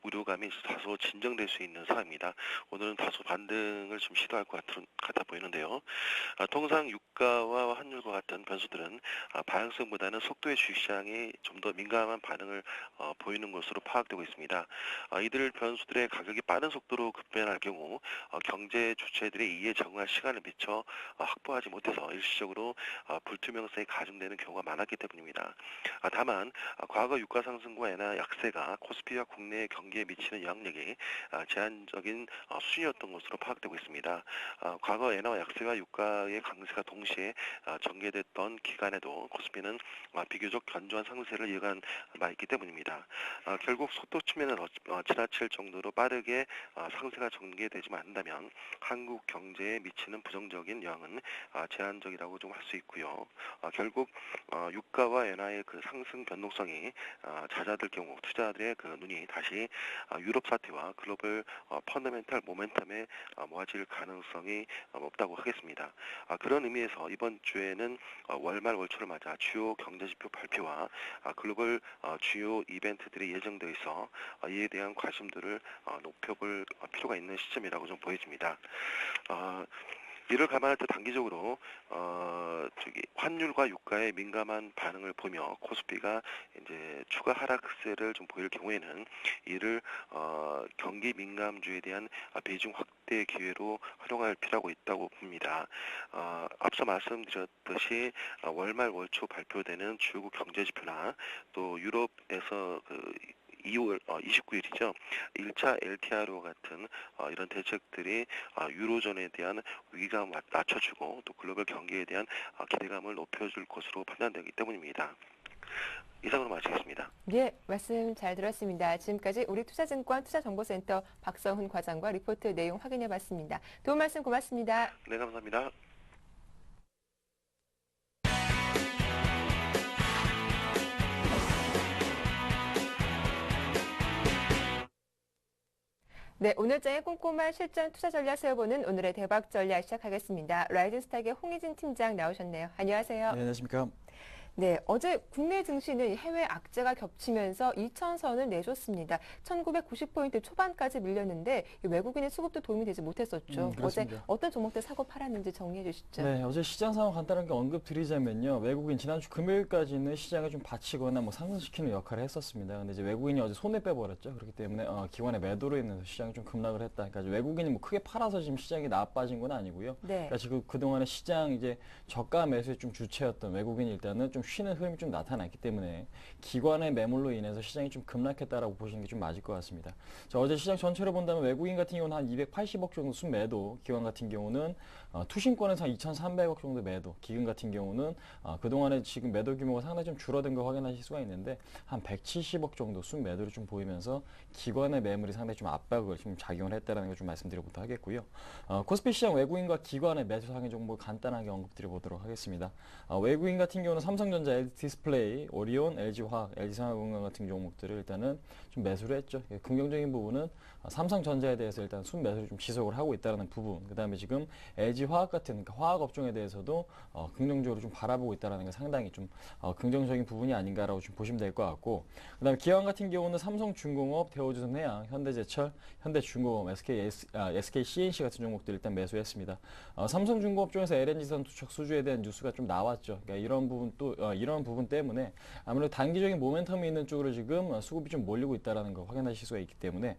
우려감이 다소 진정될 수 있는 상황입니다. 오늘은 다소 반등을 좀 시도할 것 같아 보이는데요. 통상 유가와 환율과 같은 변수들은 방향성보다는 속도의 주식시장이 좀 더 민감한 반응을 보이는 것으로 파악되고 있습니다. 이들 변수들의 가격이 빠른 속도로 급변할 경우 경제 주체들의 이에 적응할 시간을 미처 확보하지 못해서 일시적으로 불투명성이 가중되는 경우가 많았기 때문입니다. 다만 과거 유가 상승과 엔화 약세가 코스피와 국내 경기에 미치는 영향력이 제한적인 수준이었던 것으로 파악되고 있습니다. 과거 엔화 약세와 유가의 강세가 동시에 전개됐던 기간에도 코스피는 비교적 견조한 상승세를 이어간 바 있기 때문입니다. 결국 속도 측면은 지난 받아칠 정도로 빠르게 상승가 전개되지만 않는다면 한국 경제에 미치는 부정적인 영향은 제한적이라고 좀 할 수 있고요. 결국 유가와 엔화의 그 상승 변동성이 잦아들 경우 투자자들의 그 눈이 다시 유럽 사태와 글로벌 펀더멘탈 모멘텀에 모아질 가능성이 없다고 하겠습니다. 그런 의미에서 이번 주에는 월말 월초를 맞아 주요 경제지표 발표와 글로벌 주요 이벤트들이 예정되어 있어 이에 대한 관심도를 높여볼 필요가 있는 시점이라고 좀 보여집니다. 이를 감안할 때 단기적으로 환율과 유가의 민감한 반응을 보며 코스피가 이제 추가 하락세를 좀 보일 경우에는 이를 경기 민감주에 대한 비중 확대 기회로 활용할 필요가 있다고 봅니다. 앞서 말씀드렸듯이 월말 월초 발표되는 주요국 경제지표나 또 유럽에서 2월 29일이죠. 1차 LTRO 같은 이런 대책들이 유로존에 대한 위기감을 낮춰주고 또 글로벌 경기에 대한 기대감을 높여줄 것으로 판단되기 때문입니다. 이상으로 마치겠습니다. 예, 말씀 잘 들었습니다. 지금까지 우리투자증권 투자정보센터 박성훈 과장과 리포트 내용 확인해봤습니다. 도움 말씀 고맙습니다. 네, 감사합니다. 네, 오늘장의 꼼꼼한 실전 투자 전략 세워보는 오늘의 대박 전략 시작하겠습니다. 라이즌스탁의 홍희진 팀장 나오셨네요. 안녕하세요. 네, 안녕하십니까. 네, 어제 국내 증시는 해외 악재가 겹치면서 2천선을 내줬습니다. 1990포인트 초반까지 밀렸는데 외국인의 수급도 도움이 되지 못했었죠. 어제 어떤 종목들 사고 팔았는지 정리해 주시죠. 네, 어제 시장 상황 간단하게 언급드리자면요. 외국인 지난주 금요일까지는 시장을 좀 받치거나 상승시키는 역할을 했었습니다. 근데 이제 외국인이 어제 손에 빼버렸죠. 그렇기 때문에 기관의 매도로 인해서 시장이 좀 급락을 했다. 그러니까 외국인이 크게 팔아서 지금 시장이 나빠진 건 아니고요. 네. 그러니까 지금 그동안에 시장 이제 저가 매수에 좀 주체였던 외국인이 일단은 좀 쉬는 흐름이 좀 나타났기 때문에 기관의 매물로 인해서 시장이 좀 급락했다라고 보시는 게 좀 맞을 것 같습니다. 자, 어제 시장 전체를 본다면 외국인 같은 경우는 한 280억 정도 순매도, 기관 같은 경우는 투신권에서 한 2,300억 정도 매도, 기금 같은 경우는 그동안에 지금 매도 규모가 상당히 좀 줄어든 거 확인하실 수가 있는데 한 170억 정도 순매도를 좀 보이면서 기관의 매물이 상당히 좀 압박을 좀 작용을 했다라는 걸 좀 말씀드려보도록 하겠고요. 코스피 시장 외국인과 기관의 매수 상의 정보를 간단하게 언급드려보도록 하겠습니다. 외국인 같은 경우는 삼성전자, LG디스플레이, 오리온, LG화학, LG생활건강 같은 종목들을 일단은 좀 매수를 했죠. 긍정적인 부분은 삼성전자에 대해서 일단 순매수를 좀 지속을 하고 있다는 부분, 그 다음에 지금 LG화학 같은 화학 업종에 대해서도 긍정적으로 좀 바라보고 있다는 게 상당히 좀 긍정적인 부분이 아닌가라고 좀 보시면 될 것 같고, 그 다음에 기관 같은 경우는 삼성중공업, 대우조선해양, 현대제철, 현대중공업, SKCNC 같은 종목들 일단 매수했습니다. 삼성중공업 쪽에서 LNG선 투척 수주에 대한 뉴스가 좀 나왔죠. 그러니까 이런 부분 때문에 아무래도 단기적인 모멘텀이 있는 쪽으로 지금 수급이 좀 몰리고 있다는 거 확인하실 수가 있기 때문에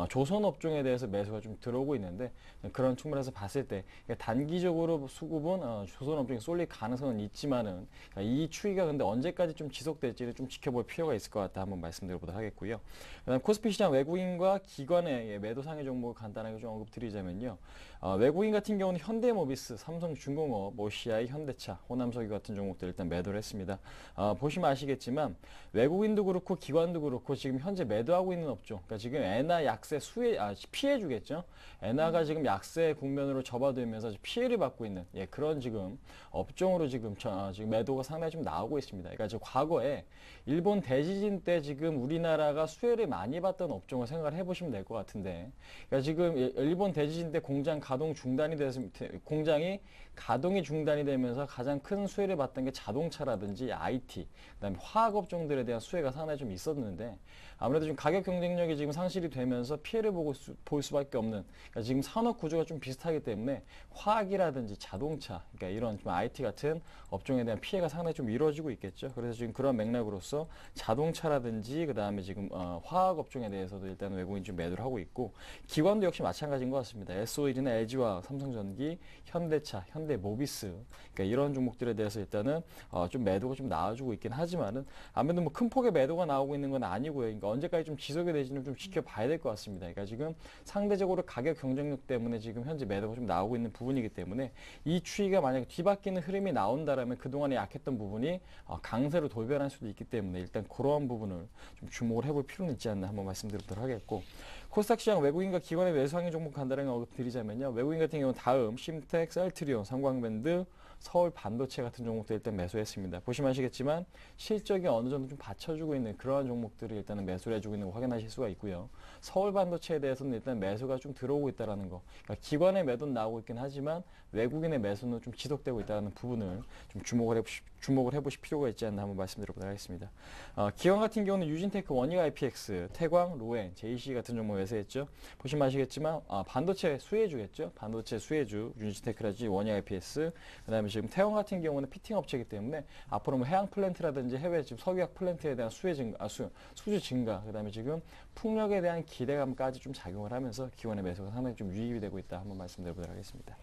조선업종에 대해서 매수가 좀 들어오고 있는데, 그런 측면에서 봤을 때 단기적으로 수급은 조선업종에 쏠릴 가능성은 있지만은 이 추이가 근데 언제까지 좀 지속될지를 좀 지켜볼 필요가 있을 것 같다 한번 말씀드려보도록 하겠고요. 그다음 코스피 시장 외국인과 기관의 매도 상의 종목을 간단하게 좀 언급드리자면요. 외국인 같은 경우는 현대모비스, 삼성중공업, OCI, 현대차, 호남석유 같은 종목들 일단 매도를 했습니다. 보시면 아시겠지만 외국인도 그렇고 기관도 그렇고 지금 현재 매도하고 있는 업종, 그러니까 지금 엔화 약세 피해주겠죠. 엔화가 지금 약세 국면으로 접어들면서 피해를 받고 있는 그런 지금 업종으로 지금 매도가 상당히 좀 나오고 있습니다. 그러니까 과거에 일본 대지진 때 지금 우리나라가 수혜를 많이 받던 업종을 생각을 해보시면 될 것 같은데, 그러니까 지금 일본 대지진 때 공장이 가동이 중단이 되면서 가장 큰 수혜를 받던 게 자동차라든지 IT, 그다음에 화학 업종들에 대한 수혜가 상당히 좀 있었는데, 아무래도 좀 가격 경쟁력이 지금 상실이 되면서 피해를 볼 수밖에 없는, 그러니까 지금 산업 구조가 좀 비슷하기 때문에 화학이라든지 자동차, 그러니까 이런 좀 IT 같은 업종에 대한 피해가 상당히 좀 이루어지고 있겠죠. 그래서 지금 그런 맥락으로서 자동차라든지 그다음에 지금 화학 업종에 대해서도 일단 외국인 좀 매도를 하고 있고, 기관도 역시 마찬가지인 것 같습니다. SOL이나 LG화학, 삼성전기, 현대차, 현대모비스, 그러니까 이런 종목들에 대해서 일단은 좀 매도가 좀 나와주고 있긴 하지만은 아무래도 뭐 큰 폭의 매도가 나오고 있는 건 아니고요. 그러니까 언제까지 좀 지속이 될지는 좀 지켜봐야 될 것 같습니다. 그러니까 지금 상대적으로 가격 경쟁력 때문에 지금 현재 매도가 좀 나오고 있는 부분이기 때문에 이 추이가 만약에 뒤바뀌는 흐름이 나온다라면 그동안에 약했던 부분이 강세로 돌변할 수도 있기 때문에 일단 그러한 부분을 좀 주목을 해볼 필요는 있지 않나 한번 말씀드리도록 하겠고, 코스닥 시장 외국인과 기관의 매수 상위 종목 간단하게 언급드리자면요. 외국인 같은 경우는 다음, 심텍, 셀트리온, 삼광밴드, 서울 반도체 같은 종목들 일단 매수했습니다. 보시면 아시겠지만 실적이 어느 정도 좀 받쳐주고 있는 그러한 종목들을 일단은 매수를 해주고 있는 거 확인하실 수가 있고요. 서울 반도체에 대해서는 일단 매수가 좀 들어오고 있다는 거. 그러니까 기관의 매도는 나오고 있긴 하지만 외국인의 매수는 좀 지속되고 있다는 부분을 좀 주목을 해보실 필요가 있지 않나 한번 말씀드려보도록 하겠습니다. 기관 같은 경우는 유진테크, 원익 IPX, 태광, 로엔, JC 같은 종목 매수했죠. 보시면 아시겠지만 반도체 수혜주겠죠. 반도체 수혜주 유진테크라든지 원익 IPS, 그다음에 지금 태광 같은 경우는 피팅 업체이기 때문에 앞으로 뭐 해양 플랜트라든지 해외 지금 석유화학 플랜트에 대한 수주 증가, 그다음에 지금 풍력에 대한 기대감까지 좀 작용을 하면서 기관의 매수가 상당히 좀 유입이 되고 있다 한번 말씀드려보도록 하겠습니다.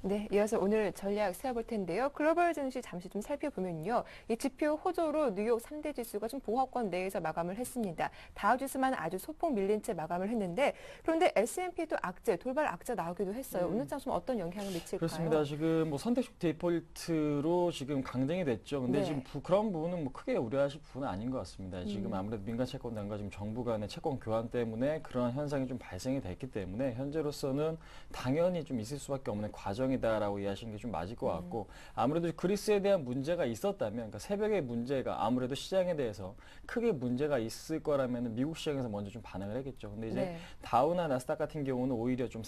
네, 이어서 오늘 전략 세워볼 텐데요. 글로벌 증시 잠시 좀 살펴보면요. 이 지표 호조로 뉴욕 3대 지수가 좀 보합권 내에서 마감을 했습니다. 다우지수만 아주 소폭 밀린 채 마감을 했는데, 그런데 S&P도 돌발 악재 나오기도 했어요. 오늘 장 좀 어떤 영향을 미칠까요? 그렇습니다. 지금 뭐 선택적 디폴트로 지금 강등이 됐죠. 근데 네. 지금 그런 부분은 뭐 크게 우려하실 부분은 아닌 것 같습니다. 지금 아무래도 민간 채권단과 지금 정부 간의 채권 교환 때문에 그런 현상이 좀 발생이 됐기 때문에 현재로서는 당연히 좀 있을 수밖에 없는 과정이다라고 이해하시는 게 좀 맞을 것 같고, 아무래도 그리스에 대한 문제가 있었다면, 그러니까 새벽의 문제가 아무래도 시장에 대해서 크게 문제가 있을 거라면 미국 시장에서 먼저 좀 반응을 했겠죠. 근데 이제 네. 다우나 나스닥 같은 경우는 오히려 좀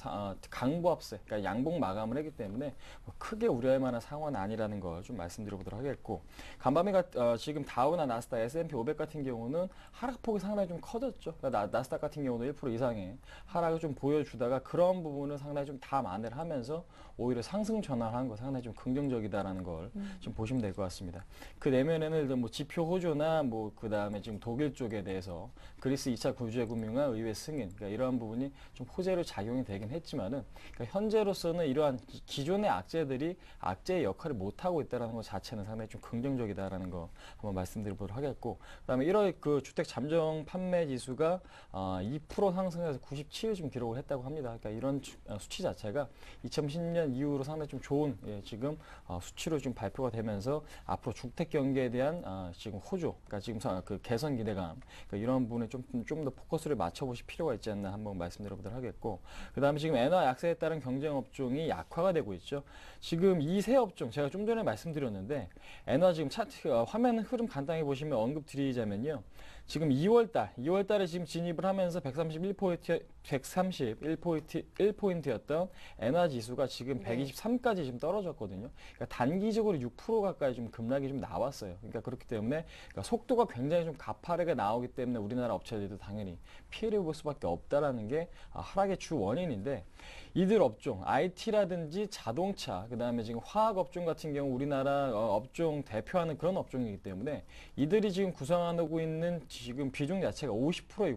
강보합세, 그러니까 양봉 마감을 했기 때문에 크게 우려할 만한 상황은 아니라는 걸 좀 말씀드려보도록 하겠고, 간밤에 지금 다우나 나스닥, S&P 500 같은 경우는 하락폭이 상당히 좀 커졌죠. 그러니까 나스닥 같은 경우도 1% 이상의 하락을 좀 보여주다가 그런 부분은 상당히 좀 감안을 하면서 오히려 상승 전환한 거 상당히 좀 긍정적이다라는 걸 좀 보시면 될 것 같습니다. 그 내면에는 일단 뭐 지표 호조나 뭐 그 다음에 지금 독일 쪽에 대해서 그리스 2차 구제금융화 의회 승인, 그러니까 이러한 부분이 좀 호재로 작용이 되긴 했지만은, 그러니까 현재로서는 이러한 기존의 악재들이 악재의 역할을 못 하고 있다라는 것 자체는 상당히 좀 긍정적이다라는 거 한번 말씀드리도록 하겠고, 그다음에 1월 그 주택 잠정 판매 지수가 2% 상승해서 97을 좀 기록을 했다고 합니다. 그러니까 이런 수치 자체가 2010년 이후로 상당히 좀 좋은 지금 수치로 좀 발표가 되면서 앞으로 주택 경기에 대한 지금 호조, 그러니까 지금 그 개선 기대감, 그러니까 이런 부분에 좀 더 포커스를 맞춰보실 필요가 있지 않나 한번 말씀드려보도록 하겠고, 그 다음에 지금 엔화 약세에 따른 경쟁 업종이 약화가 되고 있죠. 지금 이 세 업종 제가 좀 전에 말씀드렸는데, 엔화 지금 차트 화면 흐름 간단히 보시면 언급드리자면요. 지금 2월달에 지금 진입을 하면서 131포인트였던 엔화 지수가 지금 123까지 지금 떨어졌거든요. 그러니까 단기적으로 6% 가까이 좀 급락이 좀 나왔어요. 그러니까 그렇기 때문에 속도가 굉장히 좀 가파르게 나오기 때문에 우리나라 업체들도 당연히 피해를 볼 수밖에 없다라는 게 하락의 주 원인인데, 이들 업종, IT라든지 자동차, 그 다음에 지금 화학 업종 같은 경우 우리나라 업종 대표하는 그런 업종이기 때문에 이들이 지금 구성하고 있는 지금 비중 자체가 50%에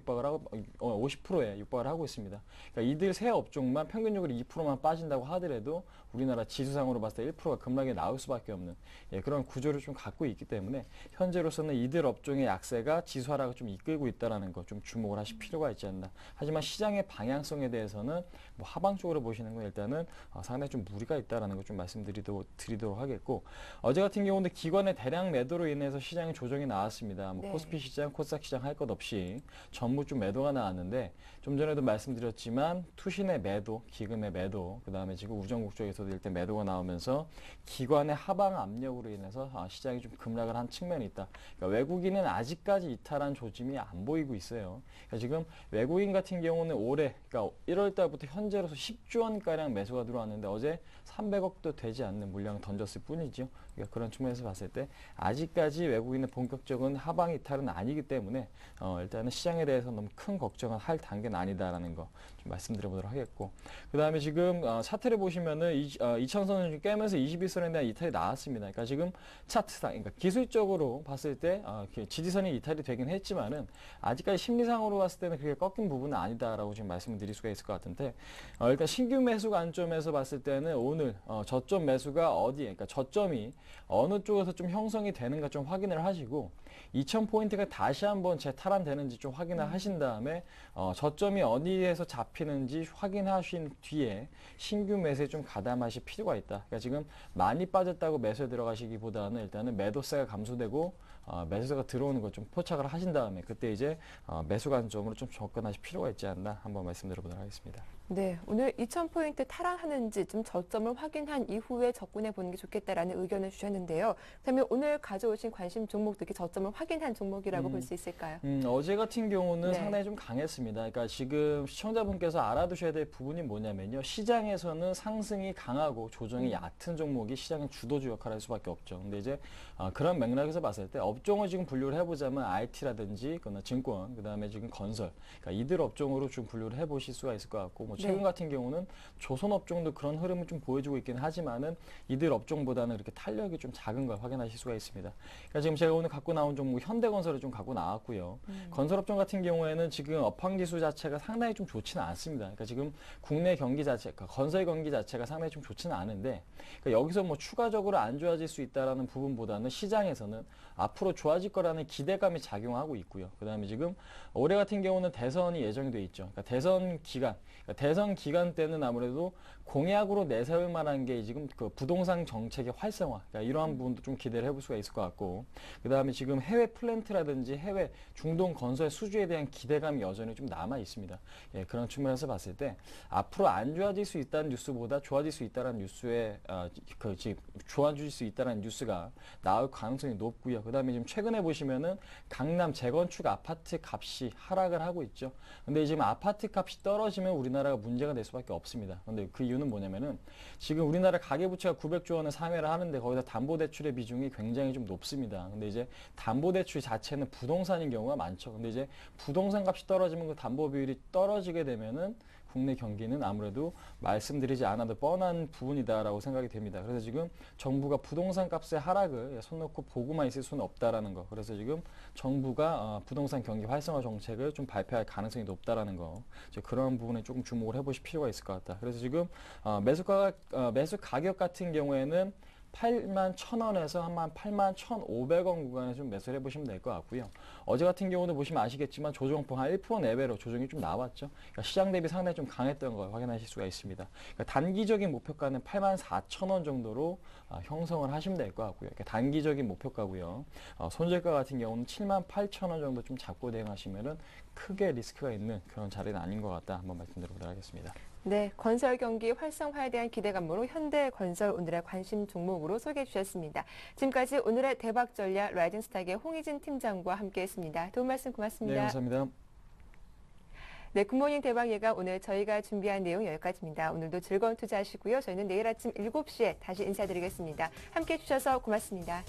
육박을 하고 있습니다. 그러니까 이들 세 업종만 평균적으로 2%만 빠진다고 하더라도 우리나라 지수상으로 봤을 때 1%가 급락이 나올 수밖에 없는 그런 구조를 좀 갖고 있기 때문에 현재로서는 이들 업종의 약세가 지수 하락을 좀 이끌고 있다는 거 좀 주목을 하실 필요가 있지 않나. 하지만 시장의 방향성에 대해서는 뭐 하방적으로 보시는 건 일단은 상당히 좀 무리가 있다는 거 좀 말씀드리도록 하겠고, 어제 같은 경우는 기관의 대량 매도로 인해서 시장에 조정이 나왔습니다. 뭐 네. 코스피 시장, 코스닥 시장 할 것 없이 전부 좀 매도가 나왔는데, 좀 전에도 말씀드렸지만 투신의 매도, 기금의 매도, 그 다음에 지금 우정국 쪽에서도 일단 매도가 나오면서 기관의 하방 압력으로 인해서 시장이 좀 급락을 한 측면이 있다. 그러니까 외국인은 아직까지 이탈한 조짐이 안 보이고 있어요. 그러니까 지금 외국인 같은 경우는 올해, 그러니까 1월 달부터 현재로서 10조 원가량 매수가 들어왔는데 어제 300억도 되지 않는 물량을 던졌을 뿐이죠. 그러니까 그런 측면에서 봤을 때 아직까지 외국인의 본격적인 하방 이탈은 아니기 때문에 일단은 시장에 대해서 너무 큰 걱정을 할 단계는 아니다라는 있다라는 거 좀 말씀드려보도록 하겠고, 그 다음에 지금 차트를 보시면은 2000선을 좀 깨면서 21선에 대한 이탈이 나왔습니다. 그러니까 지금 차트상, 그러니까 기술적으로 봤을 때 지지선이 이탈이 되긴 했지만은 아직까지 심리상으로 봤을 때는 그게 꺾인 부분은 아니다라고 지금 말씀을 드릴 수가 있을 것 같은데, 일단 신규 매수 관점에서 봤을 때는 오늘 저점 매수가 어디에, 그러니까 저점이 어느 쪽에서 좀 형성이 되는가 좀 확인을 하시고, 2000포인트가 다시 한번 재탈환되는지 좀 확인을 하신 다음에 저점이 어디에서 잡히는지 확인하신 뒤에 신규 매수에 좀 가담하실 필요가 있다. 그러니까 지금 많이 빠졌다고 매수에 들어가시기보다는 일단은 매도세가 감소되고 매수세가 들어오는 것 좀 포착을 하신 다음에 그때 이제 매수 관점으로 좀 접근하실 필요가 있지 않나 한번 말씀드려보도록 하겠습니다. 네, 오늘 2000포인트 탈환하는지 좀 저점을 확인한 이후에 접근해 보는 게 좋겠다라는 의견을 주셨는데요. 그렇다면 오늘 가져오신 관심 종목도 이렇게 저점을 확인한 종목이라고 볼 수 있을까요? 어제 같은 경우는 네. 상당히 좀 강했습니다. 그러니까 지금 시청자분께서 알아두셔야 될 부분이 뭐냐면요. 시장에서는 상승이 강하고 조정이 얕은 종목이 시장의 주도주 역할을 할 수밖에 없죠. 근데 이제 그런 맥락에서 봤을 때 업종을 지금 분류를 해보자면 IT라든지 증권, 그 다음에 지금 건설, 그러니까 이들 업종으로 좀 분류를 해보실 수가 있을 것 같고, 뭐 최근 네. 같은 경우는 조선 업종도 그런 흐름을 좀 보여주고 있긴 하지만은 이들 업종보다는 그렇게 탄력이 좀 작은 걸 확인하실 수가 있습니다. 그러니까 지금 제가 오늘 갖고 나온 종목 현대건설을 좀 갖고 나왔고요. 건설업종 같은 경우에는 지금 업황지수 자체가 상당히 좀 좋지는 않습니다. 그러니까 지금 국내 경기 자체, 그러니까 건설 경기 자체가 상당히 좀 좋지는 않은데, 그러니까 여기서 뭐 추가적으로 안 좋아질 수 있다라는 부분보다는 시장에서는 앞으로 좋아질 거라는 기대감이 작용하고 있고요. 그 다음에 지금 올해 같은 경우는 대선이 예정이 돼 있죠. 그러니까 대선 기간 때는 아무래도 공약으로 내세울 만한 게 지금 그 부동산 정책의 활성화, 그러니까 이러한 부분도 좀 기대를 해볼 수가 있을 것 같고, 그 다음에 지금 해외 플랜트라든지 해외 중동 건설 수주에 대한 기대감이 여전히 좀 남아 있습니다. 예, 그런 측면에서 봤을 때 앞으로 안 좋아질 수 있다는 뉴스보다 좋아질 수 있다는 뉴스에 좋아질 수 있다는 뉴스가 나올 가능성이 높고요. 그 다음에 지금 최근에 보시면은 강남 재건축 아파트 값이 하락을 하고 있죠. 근데 지금 아파트 값이 떨어지면 우리나라가 문제가 될 수밖에 없습니다. 근데 그 이유는 뭐냐면은 지금 우리나라 가계부채가 900조 원을 상회를 하는데 거기서 담보대출의 비중이 굉장히 좀 높습니다. 근데 이제 담보대출 자체는 부동산인 경우가 많죠. 근데 이제 부동산 값이 떨어지면 그 담보 비율이 떨어지게 되면은 국내 경기는 아무래도 말씀드리지 않아도 뻔한 부분이다라고 생각이 됩니다. 그래서 지금 정부가 부동산 값의 하락을 손 놓고 보고만 있을 수는 없다라는 거. 그래서 지금 정부가 부동산 경기 활성화 정책을 좀 발표할 가능성이 높다라는 거. 그런 부분에 조금 주목을 해보실 필요가 있을 것 같다. 그래서 지금 매수 가격 같은 경우에는 81,000원에서 한 81,500원 구간에 좀 매수를 해보시면 될 것 같고요. 어제 같은 경우는 보시면 아시겠지만 조정폭 한 1% 내외로 조정이 좀 나왔죠. 그러니까 시장 대비 상당히 좀 강했던 걸 확인하실 수가 있습니다. 그러니까 단기적인 목표가는 84,000원 정도로 형성을 하시면 될 것 같고요. 그러니까 단기적인 목표가고요. 손절가 같은 경우는 78,000원 정도 좀 잡고 대응하시면은 크게 리스크가 있는 그런 자리는 아닌 것 같다. 한번 말씀드려보도록 하겠습니다. 네, 건설 경기 활성화에 대한 기대감으로 현대건설 오늘의 관심 종목으로 소개해 주셨습니다. 지금까지 오늘의 대박 전략 라이징스탁의 홍희진 팀장과 함께했습니다. 도움 말씀 고맙습니다. 네, 감사합니다. 네, 굿모닝 대박 예감 오늘 저희가 준비한 내용 여기까지입니다. 오늘도 즐거운 투자하시고요. 저희는 내일 아침 7시에 다시 인사드리겠습니다. 함께해 주셔서 고맙습니다.